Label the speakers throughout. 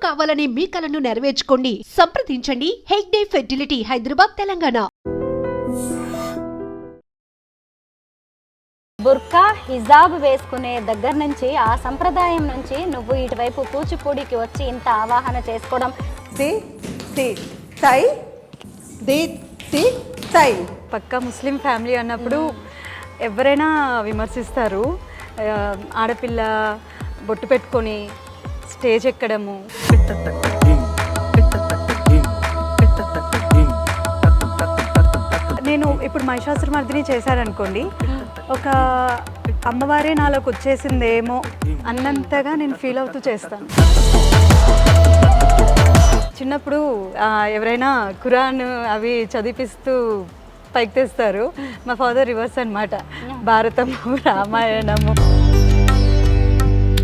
Speaker 1: కావాలనే మీ కలను నెరవేర్చుకోండి. సంప్రదించండి హెగ్డే ఫెర్టిలిటీ, హైదరాబాద్, తెలంగాణ.
Speaker 2: బుర్కా హిజాబ్ వేసుకునే దగ్గర నుంచి, ఆ సంప్రదాయం నుంచి నువ్వు ఇటువైపు కూచిపూడికి వచ్చి ఇంత ఆవాహన చేసుకోవడం
Speaker 3: పక్కా ముస్లిం ఫ్యామిలీ అన్నప్పుడు ఎవరైనా విమర్శిస్తారు. ఆడపిల్ల బొట్టు పెట్టుకొని స్టేజ్ ఎక్కడము, నేను ఇప్పుడు మహిషాసురమర్దిని చేశారనుకోండి, ఒక అమ్మవారే నాలోకి వచ్చేసిందేమో అన్నంతగా నేను ఫీల్ అవుతూ చేస్తాను. చిన్నప్పుడు ఎవరైనా ఖురాన్ అవి చదివిస్తూ పైకి తెస్తారు. మా ఫాదర్ రివర్స్ అనమాట, భారతము రామాయణము.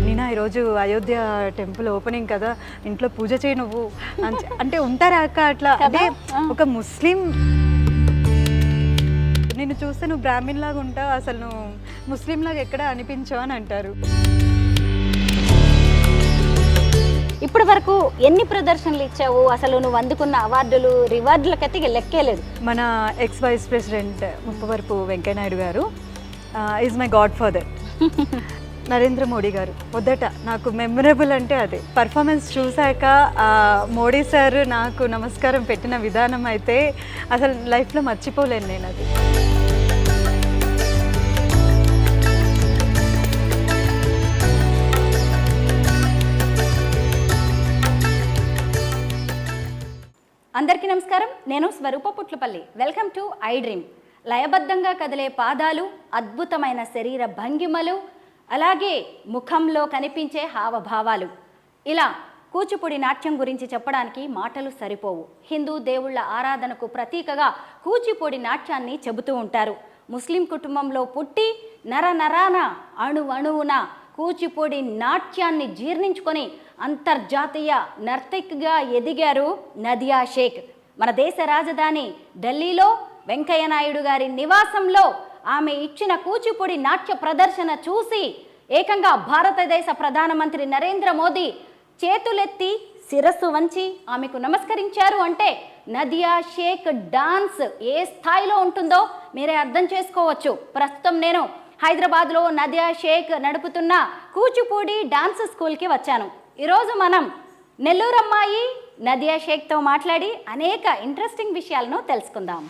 Speaker 3: నేను ఈరోజు అయోధ్య టెంపుల్ ఓపెనింగ్ కదా, ఇంట్లో పూజ చేయి నువ్వు అంటే ఉంటారా అక్క అట్లా. అంటే ఒక ముస్లిం నిన్ను చూస్తే నువ్వు బ్రాహ్మణ్ లాగా ఉంటావు, అసలు నువ్వు ముస్లిం లాగా ఎక్కడ అనిపించావు అని అంటారు.
Speaker 2: ఇప్పటి వరకు ఎన్ని ప్రదర్శనలు ఇచ్చావు? అసలు నువ్వు అందుకున్న అవార్డులు రివార్డులకైతే లెక్కేలేదు.
Speaker 3: మన ex vice president Muppavarapu Venkaiah Naidu గారు is my godfather. Narendra Modi గారు మొదట నాకు మెమరబుల్ అంటే అదే. పర్ఫార్మెన్స్ చూశాక మోడీ సార్ నాకు నమస్కారం పెట్టిన విధానం అయితే అసలు లైఫ్లో మర్చిపోలేను నేను అది.
Speaker 2: అందరికీ నమస్కారం, నేను Swaroopa Putlapalli. Welcome to I dream. లయబద్ధంగా కదిలే పాదాలు, అద్భుతమైన శరీర భంగిమలు, అలాగే ముఖంలో కనిపించే హావభావాలు, ఇలా కూచిపూడి నాట్యం గురించి చెప్పడానికి మాటలు సరిపోవు. హిందూ దేవుళ్ల ఆరాధనకు ప్రతీకగా కూచిపూడి నాట్యాన్ని చెబుతూ ఉంటారు. ముస్లిం కుటుంబంలో పుట్టి నరనరాన అణువున కూచిపూడి నాట్యాన్ని జీర్ణించుకొని అంతర్జాతీయ నర్తకిగా ఎదిగారు నదియా షేక్. మన దేశ రాజధాని ఢిల్లీలో వెంకయ్య నాయుడు గారి నివాసంలో ఆమె ఇచ్చిన కూచిపూడి నాట్య ప్రదర్శన చూసి ఏకంగా భారతదేశ ప్రధానమంత్రి నరేంద్ర మోదీ చేతులెత్తి శిరస్సు వంచి ఆమెకు నమస్కరించారు. అంటే నదియా షేక్ డాన్స్ ఏ స్థాయిలో ఉంటుందో మీరే అర్థం చేసుకోవచ్చు. ప్రస్తుతం నేను హైదరాబాద్లో నదియా షేక్ నడుపుతున్న కూచిపూడి డాన్స్ స్కూల్కి వచ్చాను. ఈరోజు మనం నెల్లూరు అమ్మాయి నదియా షేక్తో మాట్లాడి అనేక ఇంట్రెస్టింగ్ విషయాలను తెలుసుకుందాం.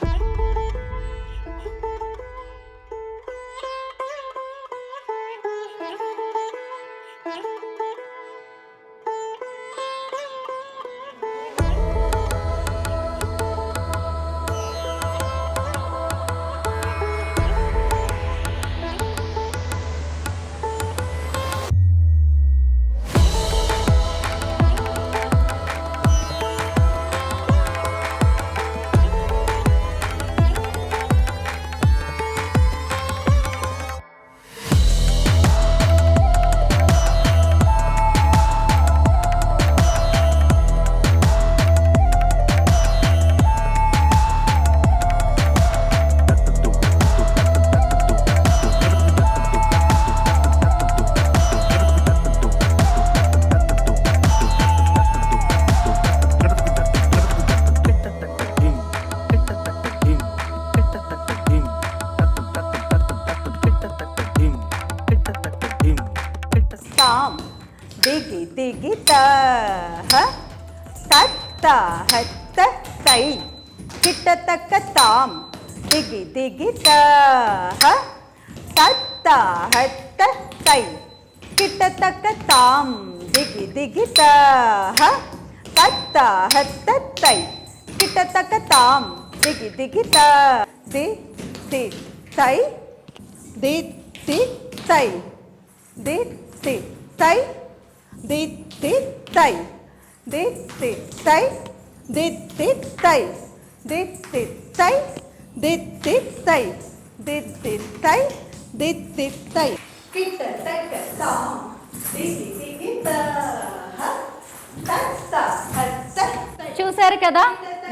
Speaker 2: చూశారు కదా,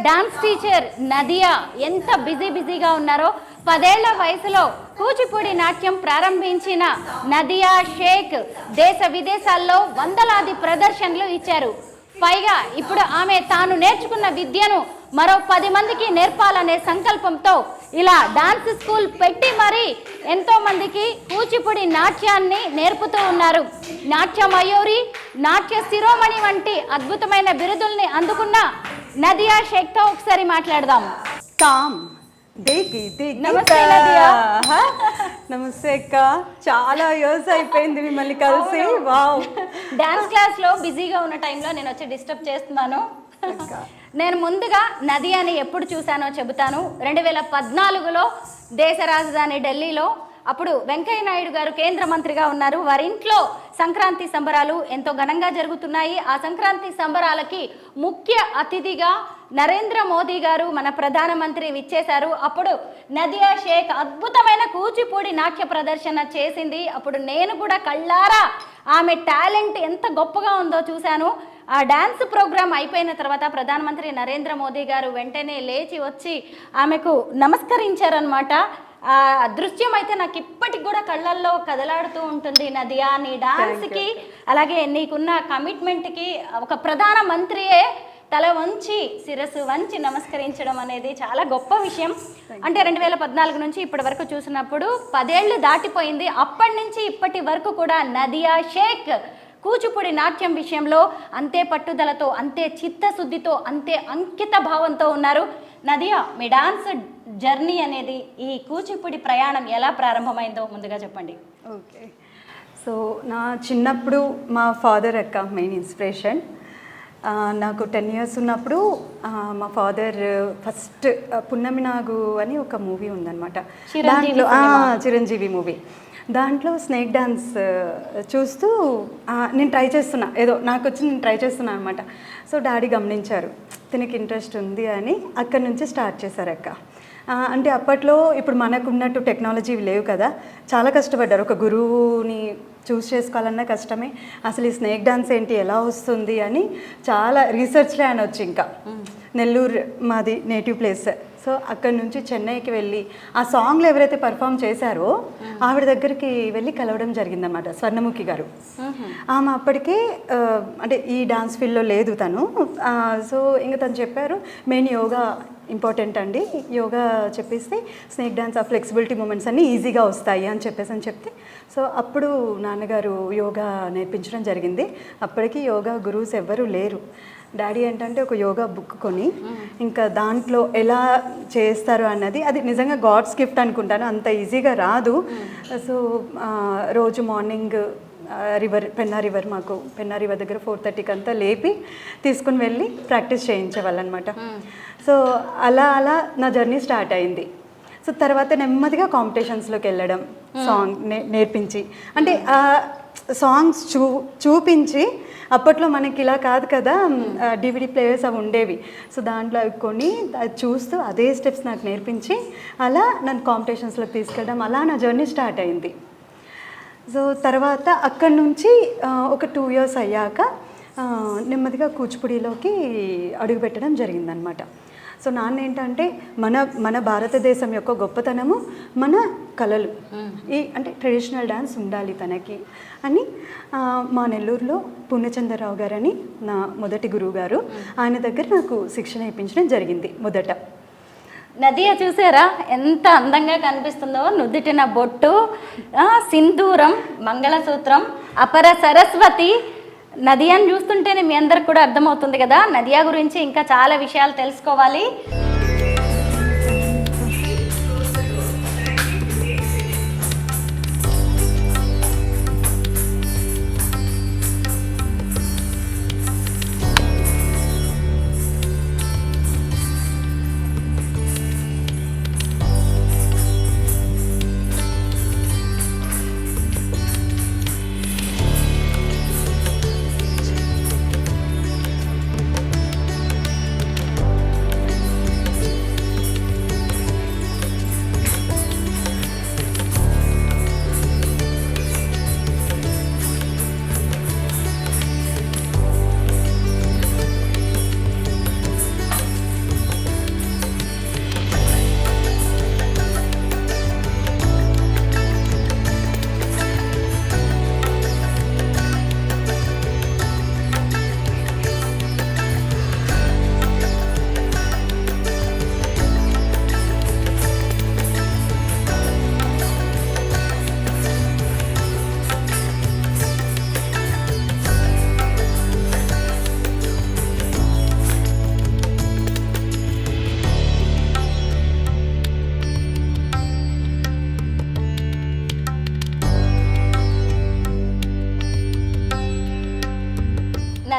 Speaker 2: డాన్స్ టీచర్ నదియా ఎంత బిజీగా ఉన్నారో. 10 ఏళ్ల వయసులో కూచిపూడి నాట్యం ప్రారంభించిన నదియా షేక్ దేశ విదేశాల్లో వందలాది ప్రదర్శనలు ఇచ్చారు. పైగా ఇప్పుడు ఆమె తాను నేర్చుకున్న విద్యను మరో 10 మందికి నేర్పాలనే సంకల్పంతో ఇలా డాన్స్ స్కూల్ పెట్టి మరి ఎంతో మందికి కూచిపూడి నాట్యాన్ని నేర్పుతూ ఉన్నారు. నాట్య మయూరి, నాట్య శిరోమణి వంటి అద్భుతమైన బిరుదుల్ని అందుకున్న నదియా షేక్తో ఒకసారి మాట్లాడదాం. నమస్తే నదియా.
Speaker 3: నమస్తే అక్క, చాలా ఇయర్స్ అయిపోయింది మిమ్మల్ని కలిసి. వావ్,
Speaker 2: డాన్స్ క్లాస్ లో బిజీగా ఉన్న టైంలో నేను వచ్చి డిస్టర్బ్ చేస్తున్నాను. నేను ముందుగా నదియాని ఎప్పుడు చూశానో చెబుతాను. 2014లో దేశ రాజధాని ఢిల్లీలో అప్పుడు వెంకయ్య నాయుడు గారు కేంద్ర మంత్రిగా ఉన్నారు. వారి ఇంట్లో సంక్రాంతి సంబరాలు ఎంతో ఘనంగా జరుగుతున్నాయి. ఆ సంక్రాంతి సంబరాలకి ముఖ్య అతిథిగా నరేంద్ర మోదీ గారు మన ప్రధానమంత్రి విచ్చేశారు. అప్పుడు నదియా షేక్ అద్భుతమైన కూచిపూడి నాట్య ప్రదర్శన చేసింది. అప్పుడు నేను కూడా కళ్ళారా ఆమె టాలెంట్ ఎంత గొప్పగా ఉందో చూశాను. ఆ డ్యాన్స్ ప్రోగ్రామ్ అయిపోయిన తర్వాత ప్రధానమంత్రి నరేంద్ర మోదీ గారు వెంటనే లేచి వచ్చి ఆమెకు నమస్కరించారనమాట. ఆ దృశ్యం అయితే నాకు ఇప్పటికి కూడా కళ్ళల్లో కదలాడుతూ ఉంటుంది. నదియా, నీ డాన్స్కి అలాగే నీకున్న కమిట్మెంట్కి ఒక ప్రధానమంత్రియే తల వంచి శిరస్సు వంచి నమస్కరించడం అనేది చాలా గొప్ప విషయం. అంటే 2014 నుంచి ఇప్పటి వరకు చూసినప్పుడు 10 ఏళ్ళు దాటిపోయింది. అప్పటి నుంచి ఇప్పటి వరకు కూడా నదియా షేక్ కూచిపూడి నాట్యం విషయంలో అంతే పట్టుదలతో, అంతే చిత్తశుద్ధితో, అంతే అంకిత భావంతో ఉన్నారు. నదియా, మీ డాన్స్ జర్నీ అనేది, ఈ కూచిపూడి ప్రయాణం ఎలా ప్రారంభమైందో ముందుగా చెప్పండి.
Speaker 3: ఓకే, సో నా చిన్నప్పుడు మా ఫాదర్ అక్క మెయిన్ ఇన్స్పిరేషన్. నాకు 10 years ఉన్నప్పుడు మా ఫాదర్ ఫస్ట్ పున్నమి నాగు అని ఒక మూవీ ఉందన్నమాట. దాంట్లో చిరంజీవి మూవీ, దాంట్లో స్నేక్ డాన్స్ చూస్తూ నేను ట్రై చేస్తున్నా, ఏదో నాకు వచ్చి నేను ట్రై చేస్తున్నా అనమాట. సో డాడీ గమనించారు, దీనికి ఇంట్రెస్ట్ ఉంది అని అక్కడి నుంచి స్టార్ట్ చేశారు అక్క. అంటే అప్పట్లో ఇప్పుడు మనకున్నట్టు టెక్నాలజీ లేవు కదా, చాలా కష్టపడ్డారు. ఒక గురువుని చూస్ చేసుకోవాలన్నా కష్టమే. అసలు ఈ స్నేక్ డాన్స్ ఏంటి, ఎలా వస్తుంది అని చాలా రీసెర్చ్లే అనొచ్చు. ఇంకా నెల్లూరు మాది నేటివ్ ప్లేస్. సో అక్కడి నుంచి చెన్నైకి వెళ్ళి ఆ సాంగ్లో ఎవరైతే పర్ఫామ్ చేశారో ఆవిడ దగ్గరికి వెళ్ళి కలవడం జరిగిందన్నమాట, స్వర్ణముఖి గారు. ఆమె అప్పటికే అంటే ఈ డాన్స్ ఫీల్డ్లో లేదు తను. సో ఇంకా తను చెప్పారు, మెయిన్ యోగా ఇంపార్టెంట్ అండి, యోగా చెప్పేస్తే స్నేక్ డాన్స్ ఆ ఫ్లెక్సిబిలిటీ మూమెంట్స్ అన్నీ ఈజీగా వస్తాయి అని చెప్తే, సో అప్పుడు నాన్నగారు యోగా నేర్పించడం జరిగింది. అప్పటికి యోగా గురువుస్ ఎవ్వరూ లేరు. డాడీ ఏంటంటే ఒక యోగా బుక్ కొని ఇంకా దాంట్లో ఎలా చేస్తారు అన్నది, అది నిజంగా గాడ్స్ గిఫ్ట్ అనుకుంటాను, అంత ఈజీగా రాదు. సో రోజు మార్నింగ్ పెన్నా రివర్ దగ్గర 4:30కి అంతా లేపి తీసుకుని వెళ్ళి ప్రాక్టీస్ చేయించేవాళ్ళు అనమాట. సో అలా నా జర్నీ స్టార్ట్ అయింది. సో తర్వాత నెమ్మదిగా కాంపిటీషన్స్లోకి వెళ్ళడం, సాంగ్ నేర్పించి, అంటే సాంగ్స్ చూపించి, అప్పట్లో మనకి ఇలా కాదు కదా, DVD ప్లేయర్స్ అవి ఉండేవి. సో దాంట్లో అవి కొని అది చూస్తూ అదే స్టెప్స్ నాకు నేర్పించి అలా నన్ను కాంపిటీషన్స్లోకి తీసుకెళ్ళడం, అలా నా జర్నీ స్టార్ట్ అయింది. సో తర్వాత అక్కడి నుంచి ఒక 2 years అయ్యాక నెమ్మదిగా కూచిపూడిలోకి అడుగుపెట్టడం జరిగిందనమాట. సో నాన్న ఏంటంటే మన భారతదేశం యొక్క గొప్పతనము మన కళలు, ఈ అంటే ట్రెడిషనల్ డ్యాన్స్ ఉండాలి తనకి అని మా నెల్లూరులో పూర్ణచంద్రరావు గారని నా మొదటి గురువు గారు, ఆయన దగ్గర నాకు శిక్షణ ఇప్పించడం జరిగింది మొదట.
Speaker 2: నదియా చూసారా ఎంత అందంగా కనిపిస్తుందో, నుదుటిన బొట్టు, సింధూరం, మంగళసూత్రం, అపర సరస్వతి. నదియాని చూస్తుంటేనే మీ అందరికి కూడా అర్థమవుతుంది కదా, నదియా గురించి ఇంకా చాలా విషయాలు తెలుసుకోవాలి.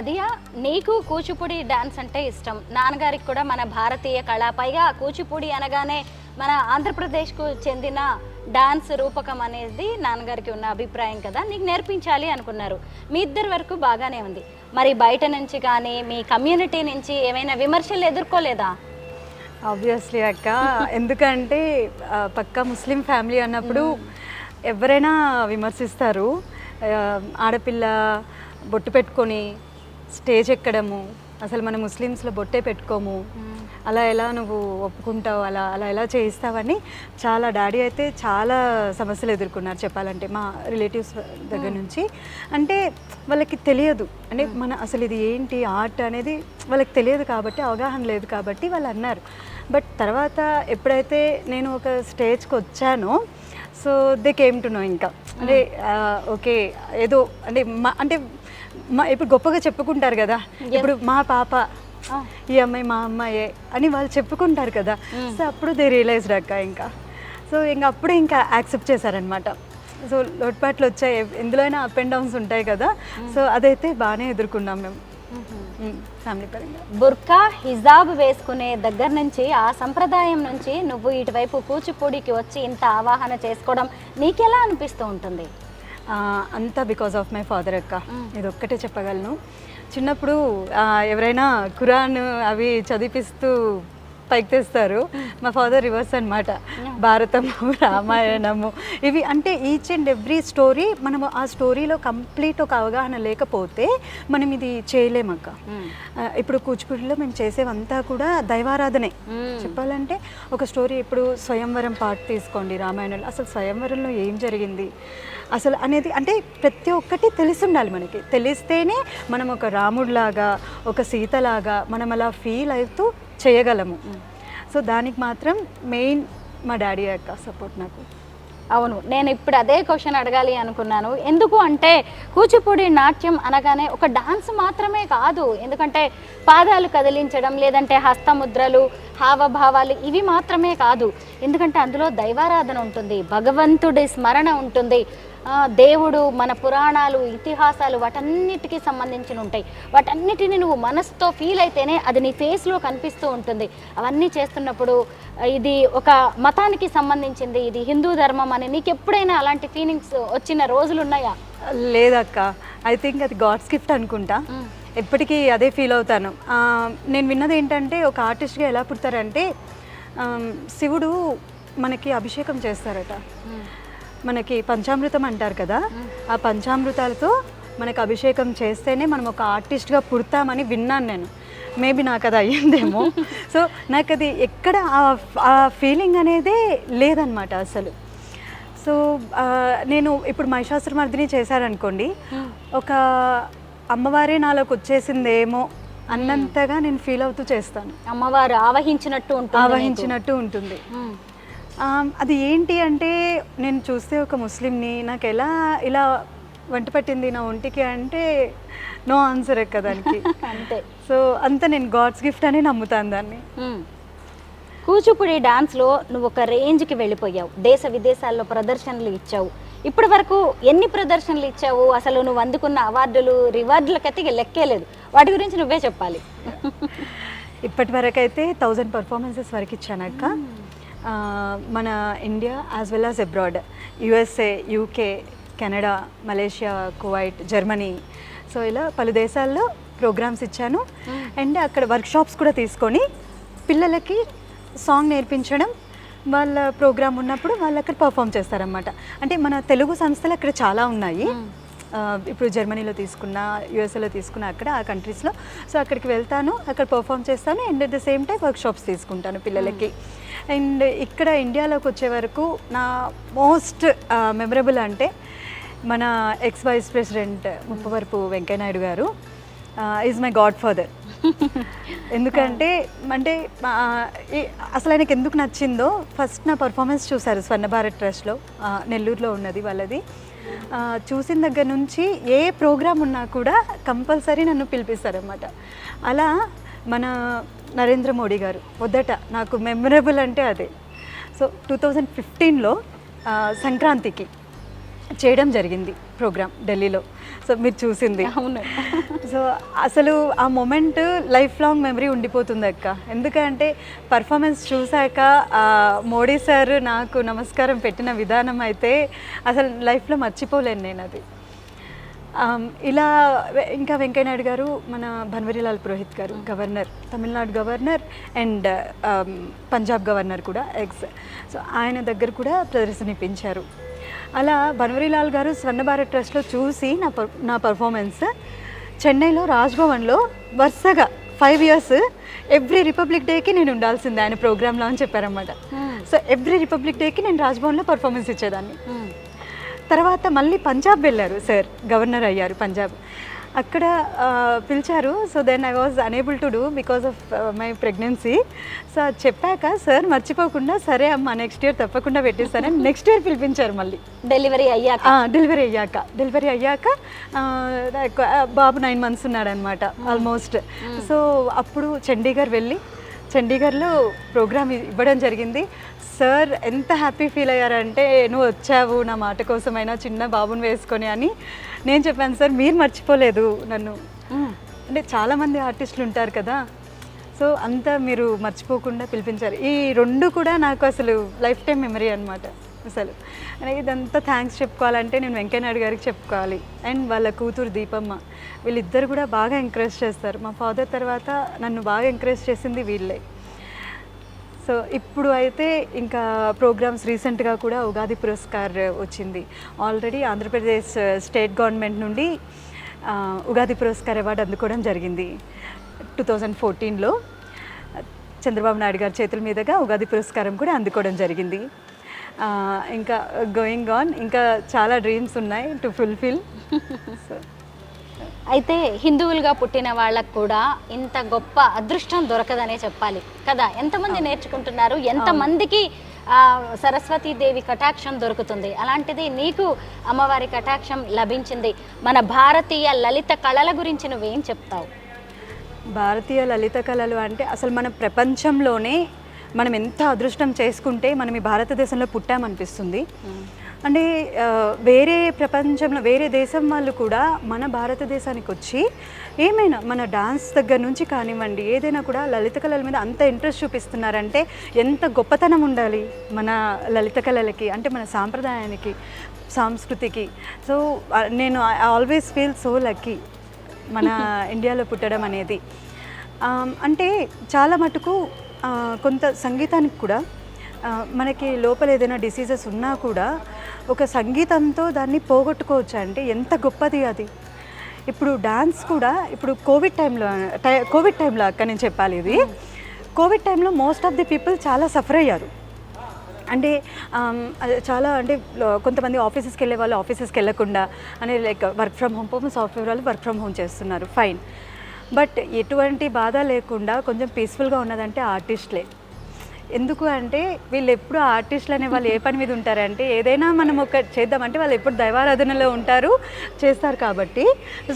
Speaker 2: నదియా, నీకు కూచిపూడి డాన్స్ అంటే ఇష్టం, నాన్నగారికి కూడా మన భారతీయ కళ, పైగా కూచిపూడి అనగానే మన ఆంధ్రప్రదేశ్కు చెందిన డాన్స్ రూపకం అనేది నాన్నగారికి ఉన్న అభిప్రాయం కదా, నీకు నేర్పించాలి అనుకున్నారు. మీ ఇద్దరి వరకు బాగానే ఉంది. మరి బయట నుంచి కానీ మీ కమ్యూనిటీ నుంచి ఏమైనా విమర్శలు ఎదుర్కోలేదా?
Speaker 3: ఆబ్వియస్లీ అక్క, ఎందుకంటే పక్కా ముస్లిం ఫ్యామిలీ అన్నప్పుడు ఎవరైనా విమర్శిస్తారు. ఆడపిల్ల బొట్టు పెట్టుకొని స్టేజ్ ఎక్కడము, అసలు మన ముస్లిమ్స్లో బొట్టే పెట్టుకోము, అలా ఎలా నువ్వు ఒప్పుకుంటావు, అలా అలా ఎలా చేయిస్తావని చాలా డాడీ అయితే చాలా సమస్యలు ఎదుర్కొన్నారు చెప్పాలంటే మా రిలేటివ్స్ దగ్గర నుంచి. అంటే వాళ్ళకి తెలియదు, అంటే మన అసలు ఇది ఏంటి ఆర్ట్ అనేది వాళ్ళకి తెలియదు కాబట్టి, అవగాహన లేదు కాబట్టి వాళ్ళు అన్నారు. బట్ తర్వాత ఎప్పుడైతే నేను ఒక స్టేజ్కి వచ్చానో, so they came to know. ఇంకా అంటే ఓకే ఏదో అంటే ఇప్పుడు గొప్పగా చెప్పుకుంటారు కదా, ఇప్పుడు మా పాప ఈ అమ్మాయి మా అమ్మాయే అని వాళ్ళు చెప్పుకుంటారు కదా. సో అప్పుడు దే రియలైజ్డ్ అక్క ఇంకా. సో ఇంకా అప్పుడే ఇంకా యాక్సెప్ట్ చేశారనమాట. సో లోటుపాట్లు వచ్చాయి, ఎందులో అయినా అప్ అండ్ డౌన్స్ ఉంటాయి కదా. సో అదైతే బాగానే ఎదుర్కొన్నాం మేము ఫ్యామిలీ పరంగా.
Speaker 2: బుర్కా హిజాబ్ వేసుకునే దగ్గర నుంచి, ఆ సంప్రదాయం నుంచి నువ్వు ఇటువైపు కూచిపూడికి వచ్చి ఇంత ఆవాహన చేసుకోవడం నీకెలా అనిపిస్తూ ఉంటుంది?
Speaker 3: అంతా బికాజ్ ఆఫ్ మై ఫాదర్ అక్క, ఇది ఒక్కటే చెప్పగలను. చిన్నప్పుడు ఎవరైనా ఖురాన్ అవి చదివిపిస్తూ పైకి తెస్తారు, మా ఫాదర్ రివర్స్ అనమాట. భారతము, రామాయణము ఇవి అంటే ఈచ్ అండ్ ఎవ్రీ స్టోరీ మనము ఆ స్టోరీలో కంప్లీట్ ఒక అవగాహన లేకపోతే మనం ఇది చేయలేమక్క. ఇప్పుడు కూచిపూడిలో మేము చేసేవంతా కూడా దైవారాధనే చెప్పాలంటే. ఒక స్టోరీ ఇప్పుడు స్వయంవరం పార్ట్ తీసుకోండి రామాయణంలో, అసలు స్వయంవరంలో ఏం జరిగింది అసలు అనేది అంటే ప్రతి ఒక్కటి తెలిసి ఉండాలి మనకి. తెలిస్తేనే మనం ఒక రాముడిలాగా ఒక సీతలాగా మనం అలా ఫీల్ అవుతూ చేయగలము. సో దానికి మాత్రం మెయిన్ మా డాడీ యొక్క సపోర్ట్ నాకు.
Speaker 2: అవును, నేను ఇప్పుడు అదే క్వశ్చన్ అడగాలి అనుకున్నాను. ఎందుకు అంటే కూచిపూడి నాట్యం అనగానే ఒక డాన్స్ మాత్రమే కాదు, ఎందుకంటే పాదాలు కదిలించడం, లేదంటే హస్తముద్రలు, హావభావాలు ఇవి మాత్రమే కాదు. ఎందుకంటే అందులో దైవారాధన ఉంటుంది, భగవంతుడి స్మరణ ఉంటుంది, దేవుడు, మన పురాణాలు, ఇతిహాసాలు వాటన్నిటికీ సంబంధించి ఉంటాయి. వాటన్నిటిని నువ్వు మనసుతో ఫీల్ అయితేనే అది నీ ఫేస్లో కనిపిస్తూ ఉంటుంది. అవన్నీ చేస్తున్నప్పుడు ఇది ఒక మతానికి సంబంధించింది, ఇది హిందూ ధర్మం అని నీకు ఎప్పుడైనా అలాంటి ఫీలింగ్స్ వచ్చిన రోజులు ఉన్నాయా?
Speaker 3: లేదక్క, ఐ థింక్ అది గాడ్స్ గిఫ్ట్ అనుకుంటా. ఎప్పటికీ అదే ఫీల్ అవుతాను. నేను విన్నది ఏంటంటే ఒక ఆర్టిస్ట్గా ఎలా పుడతారంటే శివుడు మనకి అభిషేకం చేస్తారట. మనకి పంచామృతం అంటారు కదా, ఆ పంచామృతాలతో మనకు అభిషేకం చేస్తేనే మనం ఒక ఆర్టిస్ట్గా పుడతామని విన్నాను నేను. మేబీ నాకు అది అయ్యిందేమో. సో నాకు అది ఎక్కడ ఆ ఫీలింగ్ అనేదే లేదనమాట అసలు. సో నేను ఇప్పుడు మహిషాసురమర్దిని చేశారనుకోండి, ఒక అమ్మవారే నాలోకి వచ్చేసిందేమో అన్నంతగా నేను ఫీల్ అవుతూ చేస్తాను.
Speaker 2: అమ్మవారు ఆవహించినట్టు ఉంటుంది.
Speaker 3: అది ఏంటి అంటే నేను చూస్తే ఒక ముస్లింని నాకు ఎలా ఇలా వంట పట్టింది నా ఒంటికి అంటే నో ఆన్సర్ ఎక్క దానికి.
Speaker 2: అంతే.
Speaker 3: సో అంతా నేను గాడ్స్ గిఫ్ట్ అని నమ్ముతాను దాన్ని.
Speaker 2: కూచిపూడి డాన్స్లో నువ్వు ఒక రేంజ్కి వెళ్ళిపోయావు, దేశ విదేశాల్లో ప్రదర్శనలు ఇచ్చావు. ఇప్పటి వరకు ఎన్ని ప్రదర్శనలు ఇచ్చావు? అసలు నువ్వు అందుకున్న అవార్డులు, రివార్డులకైతే లెక్కే లేదు. వాటి గురించి నువ్వే చెప్పాలి.
Speaker 3: ఇప్పటి వరకు అయితే 1000 పర్ఫార్మెన్సెస్ వరకు ఇచ్చానక్క. మన India as well as abroad, USA, UK, Canada, Malaysia, Kuwait, Germany, so ఇలా పలు దేశాల్లో ప్రోగ్రామ్స్ ఇచ్చాను. అండ్ అక్కడ వర్క్షాప్స్ కూడా తీసుకొని పిల్లలకి సాంగ్ నేర్పించడం, వాళ్ళ ప్రోగ్రామ్ ఉన్నప్పుడు వాళ్ళు అక్కడ పర్ఫామ్ చేస్తారనమాట. అంటే మన తెలుగు సంస్థలు అక్కడ చాలా ఉన్నాయి. ఇప్పుడు జర్మనీలో తీసుకున్నా, యూఎస్ఏలో తీసుకున్నా, అక్కడ ఆ కంట్రీస్లో. సో అక్కడికి వెళ్తాను, అక్కడ పర్ఫామ్ చేస్తాను. And at the same time workshops తీసుకుంటాను పిల్లలకి. అండ్ ఇక్కడ ఇండియాలోకి వచ్చే వరకు నా మోస్ట్ మెమరబుల్ అంటే మన ex vice president Muppavarapu Venkaiah Naidu గారు ఈజ్ మై గాడ్ ఫాదర్. ఎందుకంటే అసలు ఆయనకి ఎందుకు నచ్చిందో, ఫస్ట్ నా పర్ఫార్మెన్స్ చూశారు స్వర్ణ భారత్ ట్రస్ట్లో, నెల్లూరులో ఉన్నది వాళ్ళది. చూసిన దగ్గర నుంచి ఏ ప్రోగ్రామ్ ఉన్నా కూడా కంపల్సరీ నన్ను పిలిపిస్తారన్నమాట. అలా మన నరేంద్ర మోడీ గారు మొదట నాకు మెమరబుల్ అంటే అదే. సో 2015లో సంక్రాంతికి చేయడం జరిగింది ప్రోగ్రామ్ ఢిల్లీలో. సో మీరు చూసింది.
Speaker 2: అవును.
Speaker 3: సో అసలు ఆ మూమెంట్ లైఫ్ లాంగ్ మెమరీ ఉండిపోతుంది అక్క. ఎందుకంటే పర్ఫార్మెన్స్ చూశాక మోడీ సార్ నాకు నమస్కారం పెట్టిన విధానం అయితే అసలు లైఫ్లో మర్చిపోలేను నేను అది. ఇలా ఇంకా వెంకయ్యనాయుడు గారు, మన భన్వరీలాల్ పురోహిత్ గారు governor, Tamil Nadu governor and Punjab governor కూడా సో ఆయన దగ్గర కూడా ప్రదర్శన ఇప్పించారు. అలా భన్వరీలాల్ గారు స్వర్ణ భారత్ ట్రస్ట్లో చూసి నా పర్ఫార్మెన్స్ చెన్నైలో రాజ్భవన్లో వరుసగా 5 years ఎవ్రీ రిపబ్లిక్ డేకి నేను ఉండాల్సిందే ఆయన ప్రోగ్రాంలో అని చెప్పారన్నమాట. సో ఎవ్రీ రిపబ్లిక్ డేకి నేను రాజ్భవన్లో పర్ఫార్మెన్స్ ఇచ్చేదాన్ని. తర్వాత మళ్ళీ పంజాబ్ వెళ్ళారు సార్, గవర్నర్ అయ్యారు పంజాబ్. అక్కడ పిలిచారు. So then I was unable to do because of my pregnancy. So అది చెప్పాక సార్ మర్చిపోకుండా సరే అమ్మ నెక్స్ట్ ఇయర్ తప్పకుండా పెట్టిస్తానని నెక్స్ట్ ఇయర్ పిలిపించారు మళ్ళీ
Speaker 2: డెలివరీ అయ్యాక బాబు 9 months ఉన్నాడనమాట ఆల్మోస్ట్. సో అప్పుడు చండీగఢ్లో ప్రోగ్రామ్ ఇవ్వడం జరిగింది. సార్ ఎంత హ్యాపీ ఫీల్ అయ్యారంటే, నువ్వు వచ్చావు నా మాట కోసమైనా చిన్న బాబుని వేసుకొని అని. నేను చెప్పాను సార్ మీరు మర్చిపోలేదు నన్ను. అంటే చాలామంది ఆర్టిస్టులు ఉంటారు కదా, సో అంతా మీరు మర్చిపోకుండా పిలిపించారు. ఈ 2 కూడా నాకు అసలు లైఫ్ టైం మెమరీ అనమాట. అసలు ఇదంతా థ్యాంక్స్ చెప్పుకోవాలంటే నేను వెంకయ్యనాయుడు గారికి చెప్పుకోవాలి. అండ్ వాళ్ళ కూతురు దీపమ్మ, వీళ్ళిద్దరు కూడా బాగా ఎంకరేజ్ చేస్తారు. మా ఫాదర్ తర్వాత నన్ను బాగా ఎంకరేజ్ చేసింది వీళ్ళే. సో ఇప్పుడు అయితే ఇంకా ప్రోగ్రామ్స్ రీసెంట్గా కూడా ఉగాది పురస్కార్ వచ్చింది. ఆల్రెడీ ఆంధ్రప్రదేశ్ స్టేట్ గవర్నమెంట్ నుండి ఉగాది పురస్కార్ అవార్డు అందుకోవడం జరిగింది 2014లో. చంద్రబాబు నాయుడు గారి చేతుల మీదుగా ఉగాది పురస్కారం కూడా అందుకోవడం జరిగింది. ఇంకా గోయింగ్ ఆన్, ఇంకా చాలా డ్రీమ్స్ ఉన్నాయి టు ఫుల్ఫిల్. సో అయితే హిందువులుగా పుట్టిన వాళ్ళకు కూడా ఇంత గొప్ప అదృష్టం దొరకదనే చెప్పాలి కదా. ఎంతమంది నేర్చుకుంటున్నారు, ఎంతమందికి సరస్వతీదేవి కటాక్షం దొరుకుతుంది. అలాంటిది నీకు అమ్మవారి కటాక్షం లభించింది. మన భారతీయ లలిత కళల గురించి నువ్వేం చెప్తావు?
Speaker 3: భారతీయ లలిత కళలు అంటే అసలు మన ప్రపంచంలోనే మనం ఎంత అదృష్టం చేసుకుంటే మనం ఈ భారతదేశంలో పుట్టామనిపిస్తుంది. అంటే వేరే ప్రపంచంలో వేరే దేశం వాళ్ళు కూడా మన భారతదేశానికి వచ్చి ఏమైనా మన డాన్స్ దగ్గర నుంచి కానివ్వండి ఏదైనా కూడా లలిత కళల మీద అంత ఇంట్రెస్ట్ చూపిస్తున్నారంటే ఎంత గొప్పతనం ఉండాలి మన లలిత కళలకి, అంటే మన సాంప్రదాయానికి, సంస్కృతికి. సో నేను I always feel so lucky మన ఇండియాలో పుట్టడం అనేది. అంటే చాలా మటుకు కొంత సంగీతానికి కూడా మనకి లోపల ఏదైనా డిసీజెస్ ఉన్నా కూడా ఒక సంగీతంతో దాన్ని పోగొట్టుకోవచ్చు. అంటే ఎంత గొప్పది అది. ఇప్పుడు డాన్స్ కూడా ఇప్పుడు కోవిడ్ టైంలో అక్క నేను చెప్పాలి, ఇది కోవిడ్ టైంలో మోస్ట్ ఆఫ్ ది పీపుల్ చాలా సఫర్ అయ్యారు. అంటే చాలా అంటే కొంతమంది ఆఫీసెస్కి వెళ్ళే వాళ్ళు ఆఫీసెస్కి వెళ్ళకుండా అని like work from home, software వాళ్ళు వర్క్ ఫ్రమ్ హోమ్ చేస్తున్నారు, ఫైన్. బట్ ఎటువంటి బాధ లేకుండా కొంచెం పీస్ఫుల్గా ఉన్నదంటే ఆర్టిస్టులే. ఎందుకు అంటే వీళ్ళు ఎప్పుడు ఆర్టిస్టులు అనే వాళ్ళు ఏ పని మీద ఉంటారంటే ఏదైనా మనం ఒక చేద్దామంటే వాళ్ళు ఎప్పుడు దైవారాధనలో ఉంటారు, చేస్తారు. కాబట్టి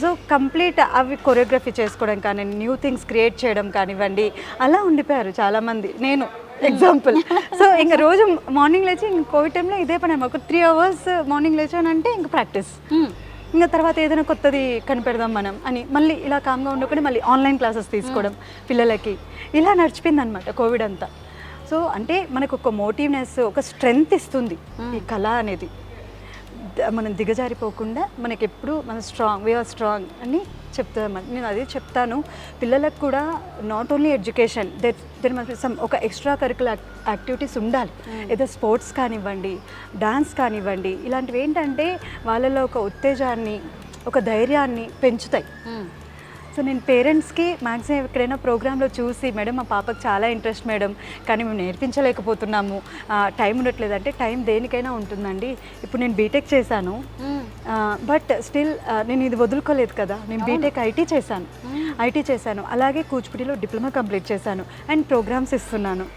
Speaker 3: సో కంప్లీట్ అవి కొరియోగ్రఫీ చేసుకోవడం కానీ న్యూ థింగ్స్ క్రియేట్ చేయడం కానివ్వండి అలా ఉండిపోయారు చాలామంది. నేను ఎగ్జాంపుల్. సో ఇంకా రోజు మార్నింగ్ లేచి ఇంక కోవిడ్ టైంలో ఇదే పని ఒక 3 hours మార్నింగ్ లేచానంటే ఇంక ప్రాక్టీస్, ఇంకా తర్వాత ఏదైనా కొత్తది కనిపెడదాం మనం అని మళ్ళీ ఇలా కామ్గా ఉండకుండా మళ్ళీ ఆన్లైన్ క్లాసెస్ తీసుకోవడం పిల్లలకి, ఇలా నడిచిపోయింది అనమాట కోవిడ్ అంతా. సో అంటే మనకు ఒక మోటివ్నెస్, ఒక స్ట్రెంగ్త్ ఇస్తుంది ఈ కళ అనేది. మనం దిగజారిపోకుండా మనకి ఎప్పుడు మన వీఆర్ స్ట్రాంగ్ అని చెప్తామని నేను అదే చెప్తాను పిల్లలకు కూడా. Not only education, there must be some ఒక ఎక్స్ట్రా కరికులర్ యాక్టివిటీస్ ఉండాలి. ఏదో స్పోర్ట్స్ కానివ్వండి, డాన్స్ కానివ్వండి, ఇలాంటివి ఏంటంటే వాళ్ళలో ఒక ఉత్తేజాన్ని, ఒక ధైర్యాన్ని పెంచుతాయి. సో నేను పేరెంట్స్కి మ్యాక్సిమం ఎక్కడైనా ప్రోగ్రాంలో చూసి, మేడం మా పాపకు చాలా ఇంట్రెస్ట్ మేడం, కానీ మేము నేర్పించలేకపోతున్నాము, టైం ఉండట్లేదు అంటే, టైం దేనికైనా ఉంటుందండి. ఇప్పుడు నేను బీటెక్ చేశాను, బట్ స్టిల్ నేను ఇది వదులుకోలేదు కదా. నేను బీటెక్ ఐటీ చేశాను, అలాగే కూచిపూడిలో డిప్లొమా కంప్లీట్ చేశాను అండ్ ప్రోగ్రామ్స్ ఇస్తున్నాను.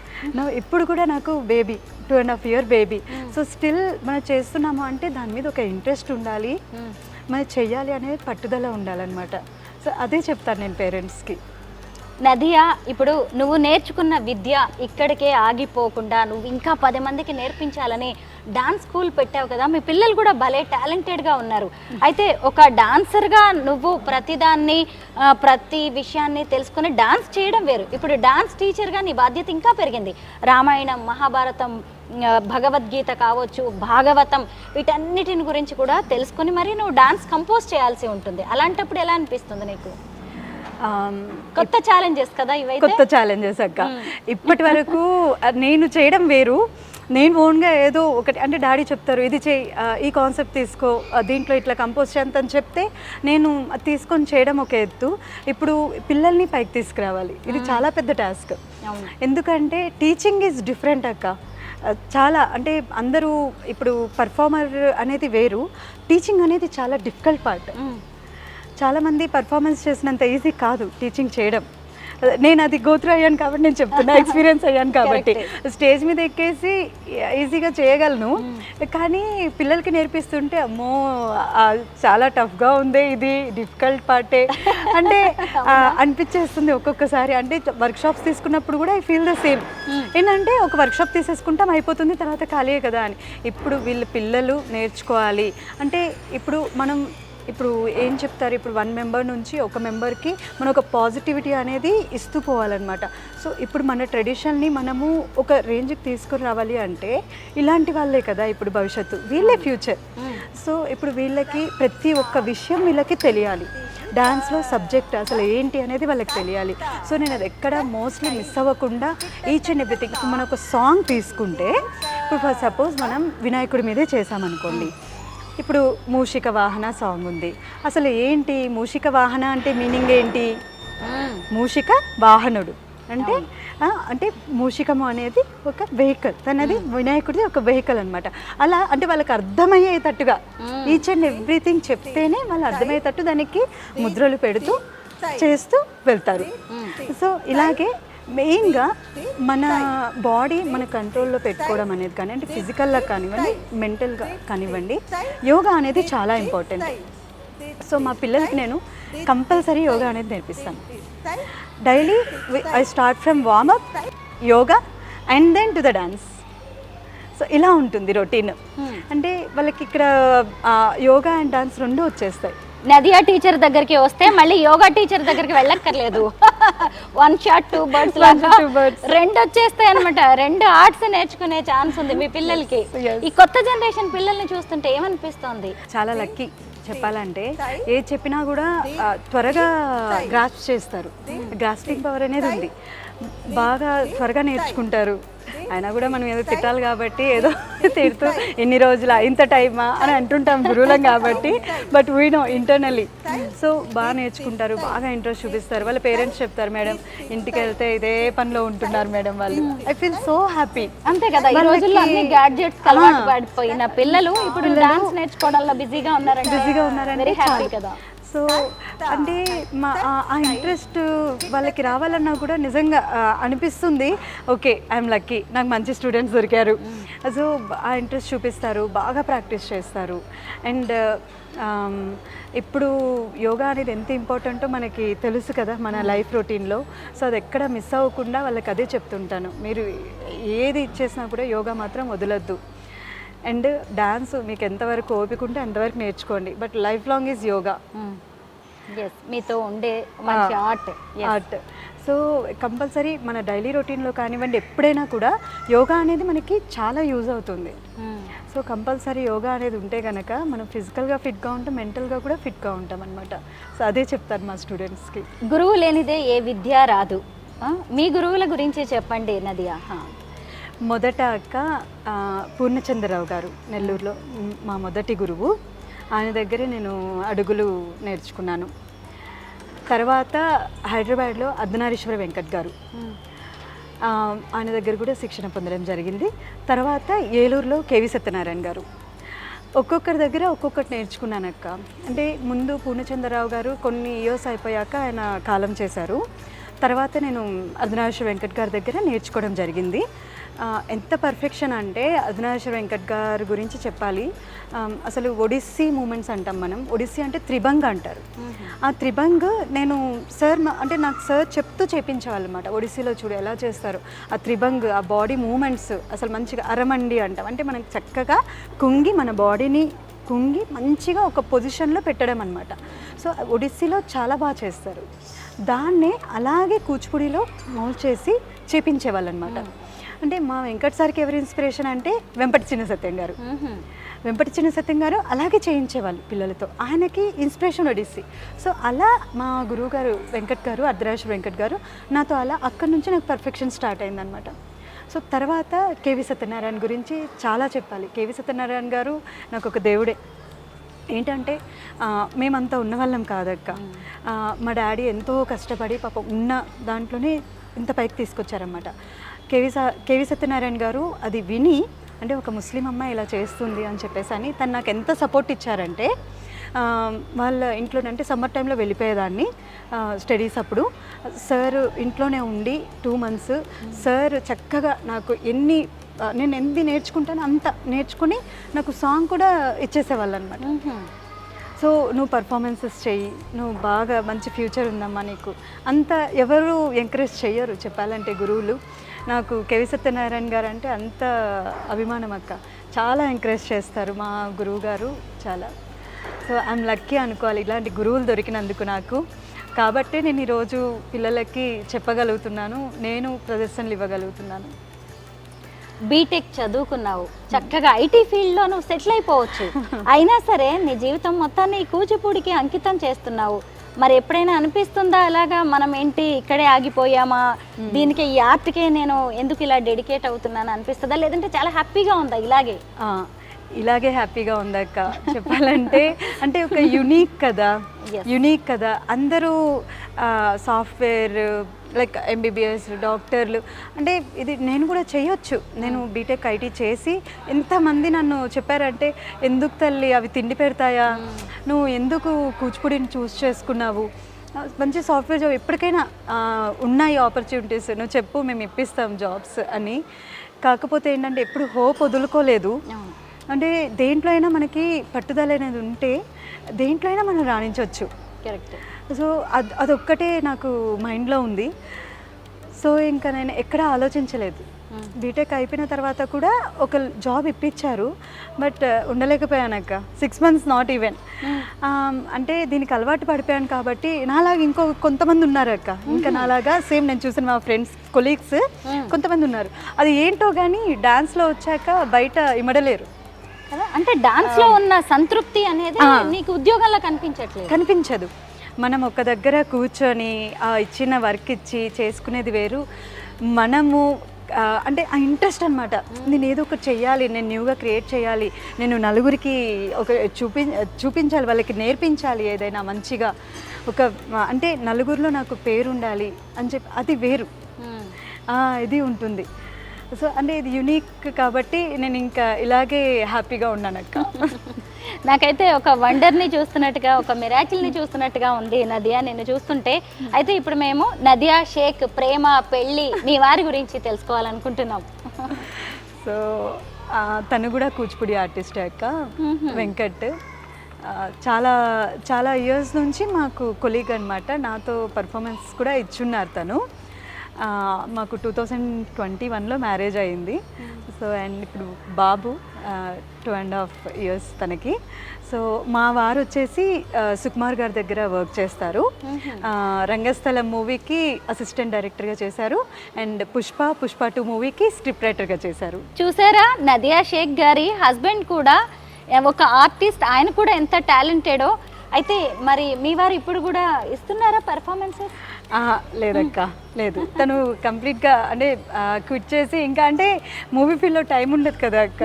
Speaker 3: ఇప్పుడు కూడా నాకు baby 2.5 year baby. So still మనం చేస్తున్నాము అంటే దాని మీద ఒక ఇంట్రెస్ట్ ఉండాలి, మనం చెయ్యాలి అనేది పట్టుదల ఉండాలన్నమాట. సో అదే చెప్తాను నేను పేరెంట్స్కి.
Speaker 2: నదియా, ఇప్పుడు నువ్వు నేర్చుకున్న విద్య ఇక్కడికే ఆగిపోకుండా నువ్వు ఇంకా 10 మందికి నేర్పించాలని డాన్స్ స్కూల్ పెట్టావు కదా, మీ పిల్లలు కూడా భలే టాలెంటెడ్గా ఉన్నారు. అయితే ఒక డాన్సర్గా నువ్వు ప్రతిదాన్ని ప్రతి విషయాన్ని తెలుసుకుని డాన్స్ చేయడం వేరు, ఇప్పుడు డాన్స్ టీచర్గా నీ బాధ్యత ఇంకా పెరిగింది. రామాయణం, మహాభారతం, భగవద్గీత కావచ్చు, భాగవతం, వీటన్నిటిని గురించి కూడా తెలుసుకుని మరి నువ్వు డాన్స్ కంపోజ్ చేయాల్సి ఉంటుంది. అలాంటప్పుడు ఎలా అనిపిస్తుంది నీకు? కొత్త ఛాలెంజెస్ కదా ఇవైతే.
Speaker 3: కొత్త ఛాలెంజెస్ అక్క. ఇప్పటి వరకు నేను చేయడం వేరు, నేను ఓన్గా ఏదో ఒకటి అంటే డాడీ చెప్తారు ఇది చేయి, ఈ కాన్సెప్ట్ తీసుకో, దీంట్లో ఇట్లా కంపోజ్ చేయంతని చెప్తే నేను అది తీసుకొని చేయడం ఒక ఎత్తు. ఇప్పుడు పిల్లల్ని పైకి తీసుకురావాలి, ఇది చాలా పెద్ద టాస్క్. ఎందుకంటే టీచింగ్ ఈజ్ డిఫరెంట్ అక్క. చాలా అంటే అందరూ ఇప్పుడు పర్ఫార్మర్ అనేది వేరు, టీచింగ్ అనేది చాలా డిఫికల్ట్ పార్ట్. చాలామంది పర్ఫార్మెన్స్ చేసినంత ఈజీ కాదు టీచింగ్ చేయడం. నేను అది గోత్రు అయ్యాను కాబట్టి నేను చెప్తున్నా, ఎక్స్పీరియన్స్ అయ్యాను కాబట్టి. స్టేజ్ మీద ఎక్కేసి ఈజీగా చేయగలను, కానీ పిల్లలకి నేర్పిస్తుంటే అమ్మో చాలా టఫ్గా ఉంది, ఇది డిఫికల్ట్ పార్టే అంటే అనిపించేస్తుంది ఒక్కొక్కసారి. అంటే వర్క్షాప్స్ తీసుకున్నప్పుడు కూడా ఐ ఫీల్ ద సేమ్. ఏంటంటే ఒక వర్క్షాప్ తీసేసుకుంటాం అయిపోతుంది, తర్వాత ఖాళీయే కదా అని. ఇప్పుడు వీళ్ళు పిల్లలు నేర్చుకోవాలి అంటే ఇప్పుడు ఏం చెప్తారు, ఇప్పుడు 1 మెంబర్ నుంచి ఒక మెంబర్కి మనం ఒక పాజిటివిటీ అనేది ఇస్తూ పోవాలన్నమాట. సో ఇప్పుడు మన ట్రెడిషన్ని మనము ఒక రేంజ్కి తీసుకుని రావాలి అంటే ఇలాంటి వాళ్ళే కదా ఇప్పుడు భవిష్యత్తు, వీళ్ళే ఫ్యూచర్. సో ఇప్పుడు వీళ్ళకి ప్రతి ఒక్క విషయం వీళ్ళకి తెలియాలి, డాన్స్లో సబ్జెక్ట్ అసలు ఏంటి అనేది వాళ్ళకి తెలియాలి. సో నేను అది ఎక్కడ మోస్ట్లీ మిస్ అవ్వకుండా ఈచ్ అండ్ ఎవ్రీథింగ్. ఇప్పుడు మనం ఒక సాంగ్ తీసుకుంటే, ఇప్పుడు ఫర్ సపోజ్ మనం వినాయకుడి మీదే చేసామనుకోండి, ఇప్పుడు మూషిక వాహన సాంగ్ ఉంది, అసలు ఏంటి మూషిక వాహన అంటే మీనింగ్ ఏంటి? మూషిక వాహనుడు అంటే అంటే మూషికము అనేది ఒక వెహికల్, తనది వినాయకుడిది ఒక వెహికల్ అనమాట. అలా అంటే వాళ్ళకి అర్థమయ్యేటట్టుగా ఈచ్ అండ్ ఎవ్రీథింగ్ చెప్తేనే వాళ్ళు అర్థమయ్యేటట్టు దానికి ముద్రలు పెడుతూ చేస్తూ వెళ్తారు. సో ఇలాగే మెయిన్గా మన బాడీ మన కంట్రోల్లో పెట్టుకోవడం అనేది కానీ, అంటే ఫిజికల్గా కానివ్వండి, మెంటల్గా కానివ్వండి, యోగా అనేది చాలా ఇంపార్టెంట్. సో మా పిల్లలకి నేను కంపల్సరీ యోగా అనేది నేర్పిస్తాను. Daily I start from warm up, yoga and then to the dance. So ఇలా ఉంటుంది రొటీన్. అంటే వాళ్ళకి ఇక్కడ యోగా అండ్ డాన్స్ రెండు వచ్చేస్తాయి.
Speaker 2: నదియా టీచర్ దగ్గరికి వస్తే మళ్ళీ యోగా టీచర్ దగ్గరికి వెళ్ళక్కర్లేదు, 1 shot 2 birds లాగా 2 వచ్చేస్తాయి అనమాట. 2 ఆర్ట్స్ నేర్చుకునే ఛాన్స్ ఉంది మీ పిల్లలకి. ఈ కొత్త జనరేషన్ పిల్లల్ని చూస్తుంటే ఏమనిపిస్తోంది?
Speaker 3: చాలా లక్కీ చెప్పాలంటే. ఏది చెప్పినా కూడా త్వరగా గ్రాస్ప్ చేస్తారు, గ్రాస్పింగ్ పవర్ అనేది ఉంది, బాగా త్వరగా నేర్చుకుంటారు. అయినా కూడా మనం ఏదో తిట్టాలి కాబట్టి ఏదో తిడుతూ ఎన్ని రోజులు ఇంత టైమా అని అంటుంటాం గురువులం కాబట్టి, but we know internally. So బాగా నేర్చుకుంటారు, బాగా ఇంట్రెస్ట్ చూపిస్తారు. వాళ్ళ పేరెంట్స్ చెప్తారు, మేడం ఇంటికి వెళ్తే ఇదే పనిలో ఉంటున్నారు మేడం వాళ్ళు. I feel so happy.
Speaker 2: అంతే కదా, ఈ రోజుల్లో అన్ని గ్యాడ్జెట్స్ అలవాటు పడిపోయిన పిల్లలు ఇప్పుడు డాన్స్ నేర్చుకోవడంలో బిజీగా ఉన్నారంటే వెరీ హ్యాపీ కదా.
Speaker 3: సో అంటే ఆ ఇంట్రెస్ట్ వాళ్ళకి రావాలన్నా కూడా నిజంగా అనిపిస్తుంది, ఓకే ఐఎమ్ లక్కీ, నాకు మంచి స్టూడెంట్స్ దొరికారు. సో ఆ ఇంట్రెస్ట్ చూపిస్తారు, బాగా ప్రాక్టీస్ చేస్తారు. అండ్ ఇప్పుడు యోగా అనేది ఎంత ఇంపార్టెంటో మనకి తెలుసు కదా మన లైఫ్ రొటీన్లో. సో అది ఎక్కడ మిస్ అవ్వకుండా వాళ్ళకి అదే చెప్తుంటాను, మీరు ఏది ఇచ్చేసినా కూడా యోగా మాత్రం వదలొద్దు. అండ్ డాన్స్ మీకు ఎంతవరకు ఓపిక ఉంటే అంతవరకు నేర్చుకోండి, but life long is yoga.
Speaker 2: మీతో ఉండే మంచి ఆర్ట్.
Speaker 3: సో కంపల్సరీ మన డైలీ రొటీన్లో కానివ్వండి, ఎప్పుడైనా కూడా యోగా అనేది మనకి చాలా యూజ్ అవుతుంది. సో కంపల్సరీ యోగా అనేది ఉంటే కనుక మనం ఫిజికల్గా ఫిట్గా ఉంటాం, మెంటల్గా కూడా ఫిట్గా ఉంటాం అనమాట. సో అదే చెప్తాను మా స్టూడెంట్స్కి.
Speaker 2: గురువు లేనిదే ఏ విద్య రాదు. మీ గురువుల గురించి చెప్పండి నదియా.
Speaker 3: మొదట అక్క పూర్ణచంద్రరావు గారు నెల్లూరులో మా మొదటి గురువు. ఆయన దగ్గరే నేను అడుగులు నేర్చుకున్నాను. తర్వాత హైదరాబాద్లో అర్ధనారీశ్వర వెంకట్ గారు, ఆయన దగ్గర కూడా శిక్షణ పొందడం జరిగింది. తర్వాత ఏలూరులో కేవి సత్యనారాయణ గారు. ఒక్కొక్కరి దగ్గర ఒక్కొక్కటి నేర్చుకున్నానక్క. అంటే ముందు పూర్ణచంద్రరావు గారు కొన్ని ఇయర్స్ అయిపోయాక ఆయన కాలం చేశారు. తర్వాత నేను అర్ధనారీశ్వర వెంకట్ గారి దగ్గర నేర్చుకోవడం జరిగింది. ఎంత పర్ఫెక్షన్ అంటే అర్ధనారీశ్వర వెంకట్ గారి గురించి చెప్పాలి. అసలు ఒడిస్సీ మూమెంట్స్ అంటాం మనం. ఒడిస్సీ అంటే త్రిభంగ్ అంటారు. ఆ త్రిభంగ్ నేను సార్ అంటే నాకు సార్ చెప్తూ చేపించేవాళ్ళు అనమాట. ఒడిస్సీలో చూడు ఎలా చేస్తారు ఆ త్రిభంగ్, ఆ బాడీ మూమెంట్స్ అసలు మంచిగా అరమండి అంటాం. అంటే మనం చక్కగా కుంగి మన బాడీని కుంగి మంచిగా ఒక పొజిషన్లో పెట్టడం అనమాట. సో ఒడిస్సీలో చాలా బాగా చేస్తారు. దాన్నే అలాగే కూచిపూడిలో మౌల్డ్ చేసి చేపించేవాళ్ళు అనమాట. అంటే మా వెంకట్ సార్కి ఎవరి ఇన్స్పిరేషన్ అంటే వెంపటి చిన్న సత్యం గారు. వెంపటి చిన్న సత్యం గారు అలాగే చేయించేవాళ్ళు పిల్లలతో. ఆయనకి ఇన్స్పిరేషన్ ఒడిస్సీ. సో అలా మా గురువు గారు వెంకట్ గారు, అర్ధనారీశ్వర వెంకట్ గారు నాతో అలా అక్కడి నుంచి నాకు పర్ఫెక్షన్ స్టార్ట్ అయిందనమాట. సో తర్వాత కేవి సత్యనారాయణ గురించి చాలా చెప్పాలి. కేవి సత్యనారాయణ గారు నాకు ఒక దేవుడే. ఏంటంటే మేమంతా ఉన్నవాళ్ళం కాదక్క. మా డాడీ ఎంతో కష్టపడి పాపం ఉన్న దాంట్లోనే ఇంత పైకి తీసుకొచ్చారన్నమాట. కేవి సత్యనారాయణ గారు అది విని, అంటే ఒక ముస్లిం అమ్మాయి ఇలా చేస్తుంది అని చెప్పేసి అని తను నాకు ఎంత సపోర్ట్ ఇచ్చారంటే, వాళ్ళ ఇంట్లో అంటే సమ్మర్ టైంలో వెళ్ళిపోయేదాన్ని స్టడీస్ అప్పుడు. సార్ ఇంట్లోనే ఉండి 2 months సార్ చక్కగా నాకు నేను ఎన్ని నేర్చుకుంటానో అంత నేర్చుకుని నాకు సాంగ్ కూడా ఇచ్చేసేవాళ్ళు అనమాట. సో నువ్వు పర్ఫార్మెన్సెస్ చెయ్యి, నువ్వు బాగా మంచి ఫ్యూచర్ ఉందమ్మా నీకు. అంత ఎవరు ఎంకరేజ్ చెయ్యరు చెప్పాలంటే గురువులు. నాకు కేవి సత్యనారాయణ గారు అంటే అంత అభిమానం అక్క. చాలా ఎంకరేజ్ చేస్తారు మా గురువు గారు చాలా. సో ఐఎమ్ లక్కీ అనుకోవాలి ఇలాంటి గురువులు దొరికినందుకు నాకు. కాబట్టి నేను ఈరోజు పిల్లలకి చెప్పగలుగుతున్నాను, నేను ప్రదర్శనలు ఇవ్వగలుగుతున్నాను.
Speaker 2: బీటెక్ చదువుకున్నావు, చక్కగా ఐటీ ఫీల్డ్లో నువ్వు సెటిల్ అయిపోవచ్చు. అయినా సరే నీ జీవితం మొత్తాన్ని కూచిపూడికి అంకితం చేస్తున్నావు. మరి ఎప్పుడైనా అనిపిస్తుందా అలాగా మనం ఏంటి ఇక్కడే ఆగిపోయామా, దీనికి ఈ ఆర్ట్కే నేను ఎందుకు ఇలా డెడికేట్ అవుతున్నాను అనిపిస్తుందా, లేదంటే చాలా హ్యాపీగా ఉందా
Speaker 3: ఇలాగే హ్యాపీగా ఉందక్క చెప్పాలంటే. అంటే ఒక యునీక్ కదా అందరూ సాఫ్ట్వేర్ లైక్ ఎంబీబీఎస్ డాక్టర్లు అంటే ఇది నేను కూడా చేయొచ్చు. నేను బీటెక్ ఐటీ చేసి ఎంతమంది నన్ను చెప్పారంటే, ఎందుకు తల్లి అవి తిండి పెడతాయా, నువ్వు ఎందుకు కూచిపూడిని చూస్ చేసుకున్నావు, మంచి సాఫ్ట్వేర్ జాబ్ ఎప్పటికైనా ఉన్నాయి ఆపర్చునిటీస్, నువ్వు చెప్పు మేము ఇప్పిస్తాం జాబ్స్ అని. కాకపోతే ఏంటంటే ఎప్పుడు హోప్ వదులుకోలేదు. అంటే దేంట్లో అయినా మనకి పట్టుదల అనేది ఉంటే దేంట్లో అయినా మనం రాణించవచ్చు.
Speaker 2: కరెక్ట్.
Speaker 3: సో అదొక్కటే నాకు మైండ్లో ఉంది. సో ఇంకా నేను ఎక్కడా ఆలోచించలేదు. బీటెక్ అయిపోయిన తర్వాత కూడా ఒక జాబ్ ఇప్పించారు, బట్ ఉండలేకపోయానక్క. 6 months not even. అంటే దీనికి అలవాటు పడిపోయాను కాబట్టి నాలాగా కొంతమంది ఉన్నారు అక్క. ఇంకా నాలాగా సేమ్ నేను చూసిన మా ఫ్రెండ్స్ కొలీగ్స్ కొంతమంది ఉన్నారు. అది ఏంటో కానీ డాన్స్లో వచ్చాక బయట ఇమడలేరు.
Speaker 2: అంటే డాన్స్లో ఉన్న సంతృప్తి అనేది నీకు ఉద్యోగంలో కనిపించదు.
Speaker 3: మనం ఒక దగ్గర కూర్చొని ఇచ్చిన వర్క్ ఇచ్చి చేసుకునేది వేరు. మనము అంటే ఆ ఇంట్రెస్ట్ అనమాట. నేను ఏదో ఒకటి చెయ్యాలి, నేను న్యూగా క్రియేట్ చేయాలి, నేను నలుగురికి ఒక చూపించాలి, వాళ్ళకి నేర్పించాలి ఏదైనా మంచిగా. అంటే నలుగురిలో నాకు పేరు ఉండాలి అని చెప్పి అది వేరు, ఇది ఉంటుంది. సో అంటే ఇది యునీక్ కాబట్టి నేను ఇంకా ఇలాగే హ్యాపీగా ఉన్నానక్క.
Speaker 2: నాకైతే ఒక వండర్ని చూస్తున్నట్టుగా, ఒక మిరాకిల్ని చూస్తున్నట్టుగా ఉంది నదియా నిన్ను చూస్తుంటే. అయితే ఇప్పుడు మేము నదియా షేక్ ప్రేమ పెళ్ళి మీ వారి గురించి తెలుసుకోవాలనుకుంటున్నాం.
Speaker 3: సో తను కూడా కూచిపూడి ఆర్టిస్ట్ అక్క, వెంకట్. చాలా చాలా ఇయర్స్ నుంచి మాకు కొలీగ్ అనమాట. నాతో పర్ఫార్మెన్స్ కూడా ఇచ్చున్నారు తను. మాకు 2021లో మ్యారేజ్ అయింది. సో అండ్ ఇప్పుడు బాబు 2.5 years తనకి. సో మా వారు వచ్చేసి సుకుమార్ గారి దగ్గర వర్క్ చేస్తారు. రంగస్థలం మూవీకి అసిస్టెంట్ డైరెక్టర్గా చేశారు, అండ్ పుష్ప 2 మూవీకి స్క్రిప్ట్ రైటర్గా చేశారు.
Speaker 2: చూసారా, నదియా షేక్ గారి హస్బెండ్ కూడా ఒక ఆర్టిస్ట్, ఆయన కూడా ఎంత టాలెంటెడో. అయితే మరి మీ వారు ఇప్పుడు కూడా ఇస్తున్నారా పర్ఫార్మెన్సెస్?
Speaker 3: లేదక్క, లేదు. తను కంప్లీట్గా అంటే క్విట్ చేసి, ఇంకా అంటే మూవీ ఫీల్డ్లో టైం ఉండదు కదా అక్క.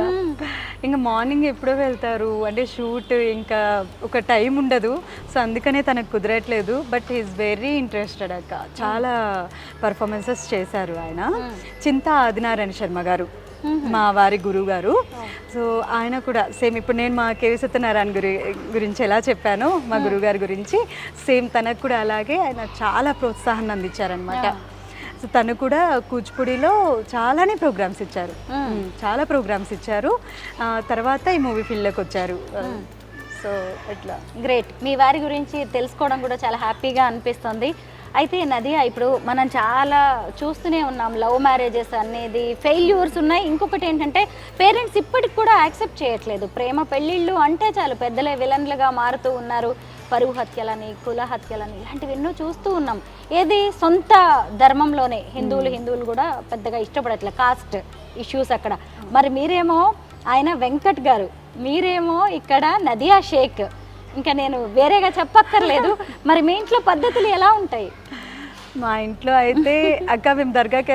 Speaker 3: ఇంకా మార్నింగ్ ఎప్పుడో వెళ్తారు, అంటే షూట్ ఇంకా ఒక టైం ఉండదు. సో అందుకనే తనకు కుదరట్లేదు. బట్ ఈజ్ వెరీ ఇంట్రెస్టెడ్ అక్క. చాలా పర్ఫార్మెన్సెస్ చేశారు ఆయన. చింతా ఆదినారాయణ శర్మ గారు. మా వారి గురువు గారు. సో ఆయన కూడా సేమ్ ఇప్పుడు నేను మా కేవి సత్యనారాయణ గురించి ఎలా చెప్పానో మా గురువు గారి గురించి, సేమ్ తనకు కూడా అలాగే ఆయన చాలా ప్రోత్సాహాన్ని అందించారనమాట. సో తను కూడా కూచిపూడిలో చాలానే ప్రోగ్రామ్స్ ఇచ్చారు, చాలా ప్రోగ్రామ్స్ ఇచ్చారు. తర్వాత ఈ మూవీ ఫీల్డ్లోకి వచ్చారు. సో ఎట్లా
Speaker 2: గ్రేట్. మీ వారి గురించి తెలుసుకోవడం కూడా చాలా హ్యాపీగా అనిపిస్తుంది. అయితే నదియా, ఇప్పుడు మనం చాలా చూస్తూనే ఉన్నాం, లవ్ మ్యారేజెస్ అనేది ఫెయిల్యూర్స్ ఉన్నాయి. ఇంకొకటి ఏంటంటే పేరెంట్స్ ఇప్పటికి కూడా యాక్సెప్ట్ చేయట్లేదు. ప్రేమ పెళ్ళిళ్ళు అంటే చాలు పెద్దలే విలన్లుగా మారుతూ ఉన్నారు. పరువు హత్యలని, కుల హత్యలని, ఇలాంటివి ఎన్నో చూస్తూ ఉన్నాం. ఏది సొంత ధర్మంలోనే హిందువులు కూడా పెద్దగా ఇష్టపడట్లేదు, కాస్ట్ ఇష్యూస్ అక్కడ. మరి మీరేమో ఆయన వెంకట్ గారు, మీరేమో ఇక్కడ నదియా షేక్, ఇంకా నేను వేరేగా చెప్పక్కర్లేదు. మరి మీ ఇంట్లో పద్ధతులు ఎలా ఉంటాయి?
Speaker 3: మా ఇంట్లో అయితే అక్క మేము దర్గాకి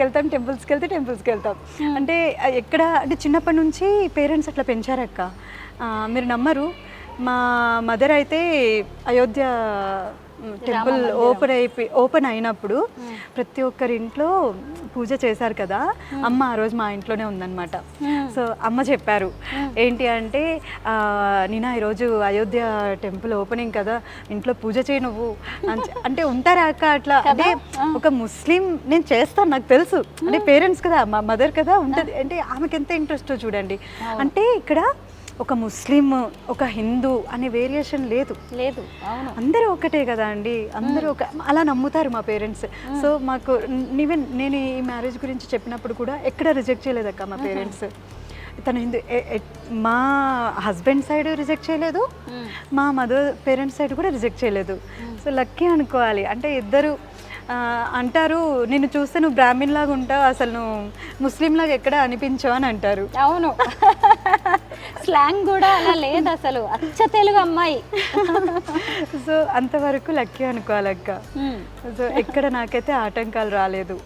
Speaker 3: వెళ్తాం, టెంపుల్స్కి వెళ్తాం. అంటే ఎక్కడ అంటే చిన్నప్పటి నుంచి పేరెంట్స్ అట్లా పెంచారక్క. మీరు నమ్మరు, మా మదర్ అయితే అయోధ్య టెంపుల్ ఓపెన్ అయినప్పుడు ప్రతి ఒక్కరి ఇంట్లో పూజ చేశారు కదా, అమ్మ ఆ రోజు మా ఇంట్లోనే ఉందన్నమాట. సో అమ్మ చెప్పారు ఏంటి అంటే, నీనా ఈరోజు అయోధ్య టెంపుల్ ఓపెనింగ్ కదా, ఇంట్లో పూజ చేయి నువ్వు అంటే ఉంటారా అక్క అట్లా. అంటే ఒక ముస్లిం నేను చేస్తాను, నాకు తెలుసు, అంటే పేరెంట్స్ కదా, మా మదర్ కదా ఉంటుంది, అంటే ఆమెకి ఎంత ఇంట్రెస్టో చూడండి. అంటే ఇక్కడ ఒక ముస్లిం, ఒక హిందూ అనే వేరియేషన్ లేదు. అందరూ ఒకటే కదా అండి, అందరూ అలా నమ్ముతారు మా పేరెంట్స్. సో మాకు నేను ఈ మ్యారేజ్ గురించి చెప్పినప్పుడు కూడా ఎక్కడ రిజెక్ట్ చేయలేదక్క మా పేరెంట్స్. తను హిందూ, మా హస్బెండ్ సైడ్ రిజెక్ట్ చేయలేదు, మా మదర్ పేరెంట్స్ సైడ్ కూడా రిజెక్ట్ చేయలేదు. సో లక్కీ అనుకోవాలి. అంటే ఇద్దరు అంటారు, నిన్ను చూస్తే నువ్వు బ్రాహ్మణ్ లాగా ఉంటావు, అసలు నువ్వు ముస్లిం లాగా ఎక్కడ అనిపించావు అని అంటారు.
Speaker 2: అవును, స్లాంగ్ కూడా అలా లేదు అసలు, అచ్చ తెలుగు అమ్మాయి.
Speaker 3: సో అంతవరకు లక్కీ అనుకోవాలక్క. సో ఎక్కడ నాకైతే ఆటంకాలు రాలేదు.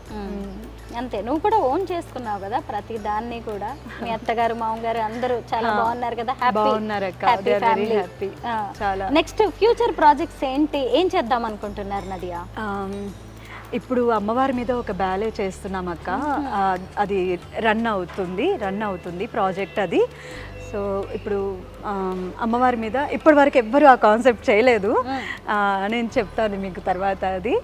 Speaker 2: అంతే, నువ్వు కూడా ఓన్ చేసుకున్నావు కదా ప్రతి దాన్ని కూడా. మీ అత్తగారు, మామగారు అందరూ చాలా బాగున్నారు కదా?
Speaker 3: హ్యాపీ.
Speaker 2: నెక్స్ట్ ఫ్యూచర్ ప్రాజెక్ట్స్ ఏంటి, ఏం చేద్దాం అనుకుంటున్నారు నదియా?
Speaker 3: ఇప్పుడు అమ్మవారి మీద ఒక బ్యాలే చేస్తున్నాం అక్క, అది రన్ అవుతుంది ప్రాజెక్ట్ అది. సో ఇప్పుడు అమ్మవారి మీద ఇప్పటి వరకు ఎవ్వరు ఆ కాన్సెప్ట్ చేయలేదు, నేను చెప్తాను మీకు తర్వాత అది.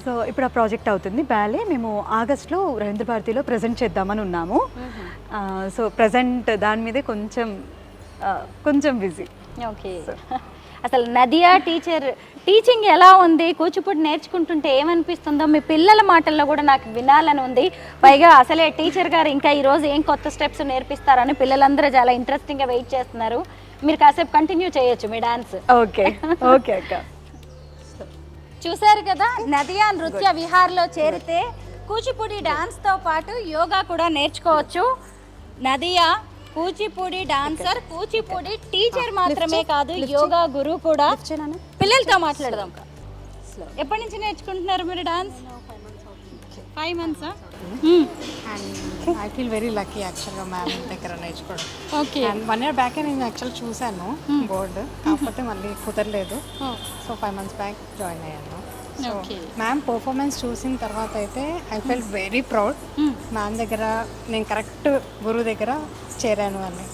Speaker 3: సో ఇప్పుడు ఆ ప్రాజెక్ట్ అవుతుంది బ్యాలే. మేము ఆగస్ట్లో రవీంద్ర భారతిలో ప్రజెంట్ చేద్దామని ఉన్నాము. సో ప్రజెంట్ దాని మీదే కొంచెం బిజీ.
Speaker 2: ఓకే. అసలు నదియా టీచింగ్ ఎలా ఉంది? కూచిపూడి నేర్చుకుంటుంటే ఏమనిపిస్తుందో మీ పిల్లల మాటల్లో కూడా నాకు వినాలని ఉంది. పైగా అసలే టీచర్ గారు ఇంకా ఈరోజు ఏం కొత్త స్టెప్స్ నేర్పిస్తారని పిల్లలందరూ చాలా ఇంట్రెస్టింగ్గా వెయిట్ చేస్తున్నారు. మీరు కాసేపు కంటిన్యూ చేయొచ్చు మీ డాన్స్.
Speaker 3: ఓకే అక్క.
Speaker 2: చూసారు కదా, నదియా నృత్య విహార్లో చేరితే కూచిపూడి డాన్స్తో పాటు యోగా కూడా నేర్చుకోవచ్చు. నదియా కూచిపూడి డాన్సర్, కూచిపూడి టీచర్ మాత్రమే కాదు, యోగా గురువు కూడా. పిల్లలతో మాట్లాడదాం. ఎప్పటి నుంచి నేర్చుకుంటున్నారు మీరు dance? 5 months.
Speaker 4: I feel very lucky యాక్చువల్గా మ్యామ్ దగ్గర నేర్చుకోవడం.
Speaker 2: ఓకే.
Speaker 4: 1 year బ్యాకే నేను యాక్చువల్ చూశాను బోర్డు, కాకపోతే మళ్ళీ కుదరలేదు. సో 5 months బ్యాక్ జాయిన్ అయ్యాను. సో మ్యామ్ పర్ఫార్మెన్స్ చూసిన తర్వాత అయితే I fell very proud. Ma'am దగ్గర నేను కరెక్ట్ గురువు దగ్గర చేరాను అని.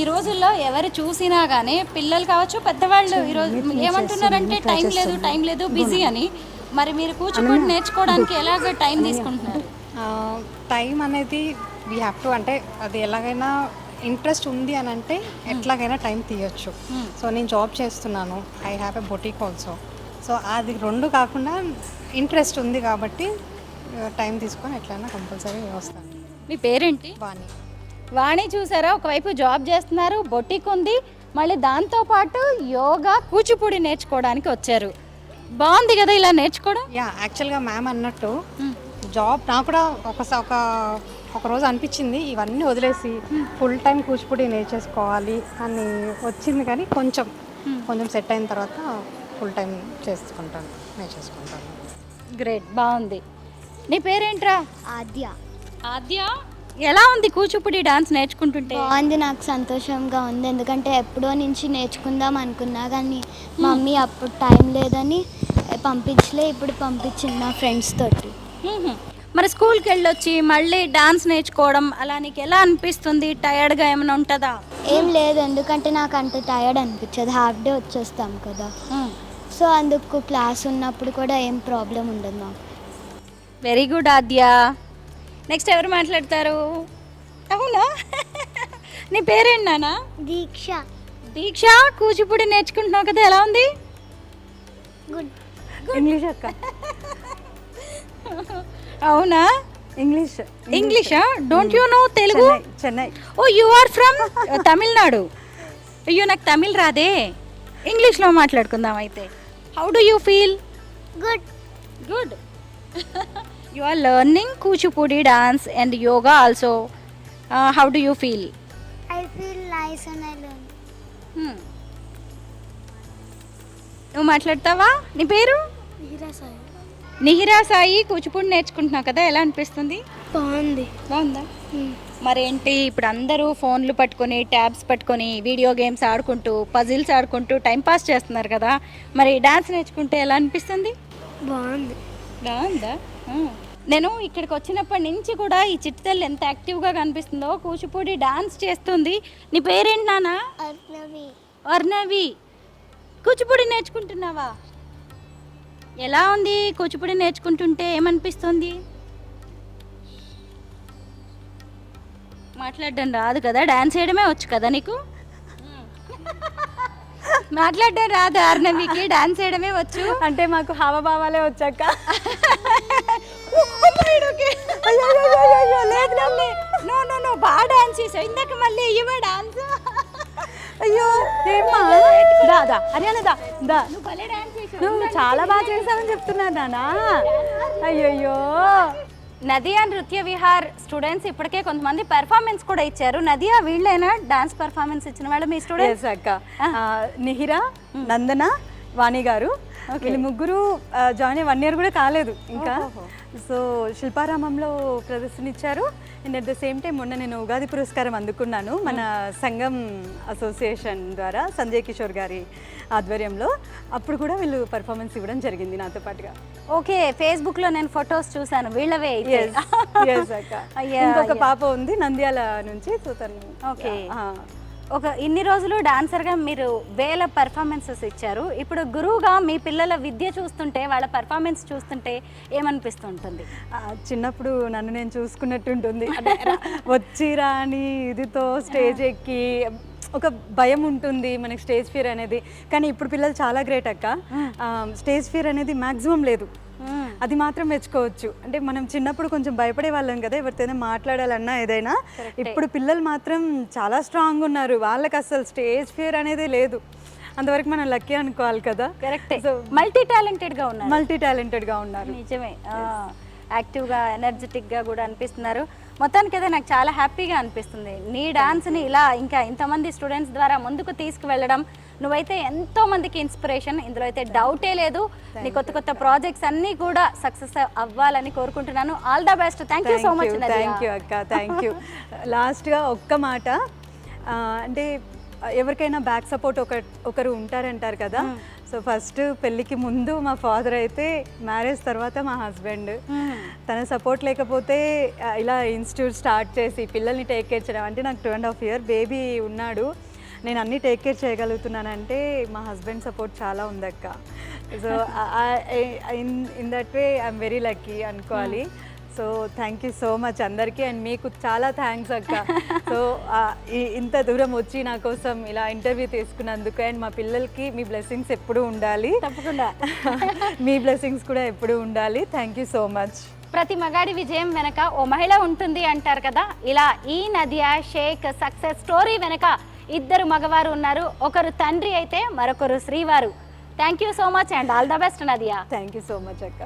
Speaker 2: ఈ రోజుల్లో ఎవరు చూసినా కానీ పిల్లలు కావచ్చు, పెద్దవాళ్ళు ఈరోజు ఏమంటున్నారంటే టైం లేదు బిజీ అని. మరి మీరు కూచిపూడి నేర్చుకోవడానికి ఎలాగ టైం తీసుకుంటున్నారు?
Speaker 4: టైం అనేది వీ హ్యావ్ టు, అంటే అది ఎలాగైనా ఇంట్రెస్ట్ ఉంది అని అంటే ఎట్లాగైనా టైం తీయొచ్చు. సో నేను జాబ్ చేస్తున్నాను, I have a boutique also. So అది 2 కాకుండా ఇంట్రెస్ట్ ఉంది కాబట్టి టైం తీసుకొని ఎట్లయినా కంపల్సరీ వస్తాను.
Speaker 2: మీ పేరేంటి? వాణి. చూసారా, ఒకవైపు జాబ్ చేస్తున్నారు, బొటిక్ ఉంది, మళ్ళీ దాంతోపాటు యోగా కూచిపూడి నేర్చుకోవడానికి వచ్చారు. బాగుంది కదా ఇలా నేర్చుకోవడం?
Speaker 4: యాక్చువల్గా మ్యామ్ అన్నట్టు జాబ్ నాకు కూడా ఒక రోజు అనిపించింది ఇవన్నీ వదిలేసి ఫుల్ టైం కూచిపూడి నేర్చేసుకోవాలి అని వచ్చింది. కానీ కొంచెం సెట్ అయిన తర్వాత ఫుల్ టైం నేర్చేసుకుంటాను.
Speaker 2: గ్రేట్, బాగుంది. నీ పేరేంట్రా?
Speaker 5: ఆద్య.
Speaker 2: ఎలా ఉంది కూచిపూడి డాన్స్ నేర్చుకుంటుంటే?
Speaker 5: బాగుంది, నాకు సంతోషంగా ఉంది. ఎందుకంటే ఎప్పుడో నుంచి నేర్చుకుందాం అనుకున్నా కానీ మమ్మీ అప్పుడు టైం లేదని పంపించలే, ఇప్పుడు పంపించింది నా ఫ్రెండ్స్ తోటి.
Speaker 2: మరి స్కూల్కి వెళ్ళొచ్చి మళ్ళీ డాన్స్ నేర్చుకోవడం అలా నీకు ఎలా అనిపిస్తుంది? టయర్డ్గా ఏమైనా ఉంటుందా?
Speaker 5: ఏం లేదు, ఎందుకంటే నాకు అంత టైర్డ్ అనిపించదు, హాఫ్ డే వచ్చేస్తాం కదా. సో అందుకు క్లాస్ ఉన్నప్పుడు కూడా ఏం ప్రాబ్లం ఉండదు మాకు.
Speaker 2: వెరీ గుడ్ ఆద్య. నెక్స్ట్ ఎవరు మాట్లాడతారు? అవునా? నీ పేరేంటి నాన్న?
Speaker 5: దీక్ష.
Speaker 2: దీక్ష, కూచిపూడి నేర్చుకుంటున్నావు కదా, ఎలా ఉంది?
Speaker 5: గుడ్.
Speaker 3: ఇంగ్లీష్ అక్క.
Speaker 2: అవునా? ఇంగ్లీషా? Don't you know Telugu?
Speaker 3: Chennai.
Speaker 2: Oh you are from Tamil Nadu. అయ్యో నాకు తమిళ్ రాదే, ఇంగ్లీష్లో మాట్లాడుకుందాం అయితే. How do you feel?
Speaker 5: Good.
Speaker 2: Good. You are learning Kuchipudi dance and yoga also. How do you feel?
Speaker 5: I feel nice and I learn.
Speaker 2: నువ్వు మాట్లాడతావా? నీ పేరు? నిహిరా సాయి. కూచిపూడి నేర్చుకుంటున్నావు కదా, ఎలా అనిపిస్తుంది? బాగుందా? మరేంటి ఇప్పుడు అందరూ ఫోన్లు పట్టుకొని, ట్యాబ్స్ పట్టుకొని, వీడియో గేమ్స్ ఆడుకుంటూ, పజిల్స్ ఆడుకుంటూ టైంపాస్ చేస్తున్నారు కదా, మరి డాన్స్ నేర్చుకుంటే ఎలా అనిపిస్తుంది? బాగుందా? నేను ఇక్కడికి వచ్చినప్పటి నుంచి కూడా ఈ చిట్టితల్లి ఎంత యాక్టివ్గా కనిపిస్తుందో, కూచిపూడి డాన్స్ చేస్తుంది. నీ పేరేంటి నాన్న? అర్ణవి. కూచిపూడి నేర్చుకుంటున్నావా? ఎలా ఉంది కూచిపూడి నేర్చుకుంటుంటే? ఏమనిపిస్తుంది? మాట్లాడడం రాదు కదా, డాన్స్ చేయడమే వచ్చు కదా నీకు? మాట్లాడడం రాదు అర్ణవికి, డాన్స్ చేయడమే వచ్చు.
Speaker 3: అంటే మాకు హావభావాలే వచ్చాక.
Speaker 2: నో బాగా డాన్స్ చేసావు ఇందాక, మళ్ళీ ఇవ్వ డాన్స్.
Speaker 3: అయ్యో ఏమ్మా, దా హర్యానా దా.
Speaker 2: నువ్వు భలే డాన్స్ చేసావు.
Speaker 3: నువ్వు చాలా బాగా చేసావని చెప్తున్నారు నాన్న. అయ్యయ్యో.
Speaker 2: నదియా నృత్య విహార్ స్టూడెంట్స్ ఇప్పటికే కొంతమంది పెర్ఫార్మెన్స్ కూడా ఇచ్చారు. నదియా వీళ్ళేనా డాన్స్ పెర్ఫార్మెన్స్ ఇచ్చిన వాళ్ళు మీ స్టూడెంట్స్?
Speaker 3: అక్క. నిహిరా, నందన, వాణి గారు, వీళ్ళు ముగ్గురు జాయిన్ అయ్యి 1 year కూడా కాలేదు ఇంకా. సో శిల్పారామంలో ప్రదర్శన ఇచ్చారు. And at the same time మొన్న నేను ఉగాది పురస్కారం అందుకున్నాను మన సంఘం అసోసియేషన్ ద్వారా, సంజయ్ కిషోర్ గారి ఆధ్వర్యంలో. అప్పుడు కూడా వీళ్ళు పర్ఫార్మెన్స్ ఇవ్వడం జరిగింది నాతో పాటుగా.
Speaker 2: ఓకే, ఫేస్బుక్లో నేను ఫొటోస్ చూసాను వీళ్ళవే.
Speaker 3: ఇంకొక పాప ఉంది నంద్యాల నుంచి. సో తను
Speaker 2: ఓకే. ఒక ఇన్ని రోజులు డాన్సర్గా మీరు వేల పర్ఫార్మెన్సెస్ ఇచ్చారు. ఇప్పుడు గురువుగా మీ పిల్లల విద్య చూస్తుంటే, వాళ్ళ పర్ఫార్మెన్స్ చూస్తుంటే ఏమనిపిస్తుంటుంది?
Speaker 3: చిన్నప్పుడు నన్ను నేను చూసుకున్నట్టు ఉంటుంది. వచ్చి రాని ఇదితో స్టేజ్ ఎక్కి ఒక భయం ఉంటుంది మనకి, స్టేజ్ ఫియర్ అనేది. కానీ ఇప్పుడు పిల్లలు చాలా గ్రేట్ అక్క. స్టేజ్ ఫియర్ అనేది మ్యాక్సిమం లేదు, అది మాత్రం మెచ్చుకోవచ్చు. అంటే మనం చిన్నప్పుడు కొంచెం భయపడే వాళ్ళం కదా ఎవరితోనే మాట్లాడాలన్నా ఏదైనా. ఇప్పుడు పిల్లలు మాత్రం చాలా స్ట్రాంగ్ ఉన్నారు, వాళ్ళకి అసలు స్టేజ్ ఫియర్ అనేది లేదు. అంతవరకు మనం లక్కీ అనుకోవాలి కదా.
Speaker 2: కరెక్టే. సో మల్టీ టాలెంటెడ్గా
Speaker 3: ఉన్నారు.
Speaker 2: నిజమే. యాక్టివ్గా, ఎనర్జెటిక్గా కూడా అనిపిస్తున్నారు. మొత్తానికి అయితే నాకు చాలా హ్యాపీగా అనిపిస్తుంది నీ డాన్స్ని ఇలా ఇంకా ఇంతమంది స్టూడెంట్స్ ద్వారా ముందుకు తీసుకువెళ్ళడం. నువ్వైతే ఎంతో మందికి ఇన్స్పిరేషన్, ఇందులో అయితే డౌటే లేదు. నీ కొత్త కొత్త ప్రాజెక్ట్స్ అన్నీ కూడా సక్సెస్ అవ్వాలని కోరుకుంటున్నాను. All the best. Thank you so much.
Speaker 3: Thank you అక్క, థ్యాంక్ యూ. లాస్ట్గా ఒక్క మాట, అంటే ఎవరికైనా బ్యాక్ సపోర్ట్ ఒకరు ఉంటారంటారు కదా. సో ఫస్ట్ పెళ్ళికి ముందు మా ఫాదర్ అయితే, మ్యారేజ్ తర్వాత మా హస్బెండ్. తన సపోర్ట్ లేకపోతే ఇలా ఇన్స్టిట్యూట్ స్టార్ట్ చేసి పిల్లల్ని టేక్ కేర్ చేయడం, అంటే నాకు 2.5 year బేబీ ఉన్నాడు, నేను అన్నీ టేక్ కేర్ చేయగలుగుతున్నానంటే మా హస్బెండ్ సపోర్ట్ చాలా ఉందక్క. So in that way I'm very lucky అనుకోవాలి. So thank you so much అందరికీ. అండ్ మీకు చాలా థ్యాంక్స్ అక్క. సో ఇంత దూరం వచ్చి నా కోసం ఇలా ఇంటర్వ్యూ తీసుకున్నందుకు. అండ్ మా పిల్లలకి మీ బ్లెస్సింగ్స్ ఎప్పుడూ ఉండాలి.
Speaker 2: తప్పకుండా
Speaker 3: మీ బ్లెస్సింగ్స్ కూడా ఎప్పుడూ ఉండాలి. Thank you so much.
Speaker 2: ప్రతి మగాడి విజయం వెనక ఓ మహిళ ఉంటుంది అంటారు కదా, ఇలా ఈ నదియా షేక్ సక్సెస్ స్టోరీ వెనక 2 మగవారు ఉన్నారు. ఒకరు తండ్రి అయితే మరొకరు శ్రీవారు. Thank you so much and all the best Nadiya.
Speaker 3: Thank you so much అక్క.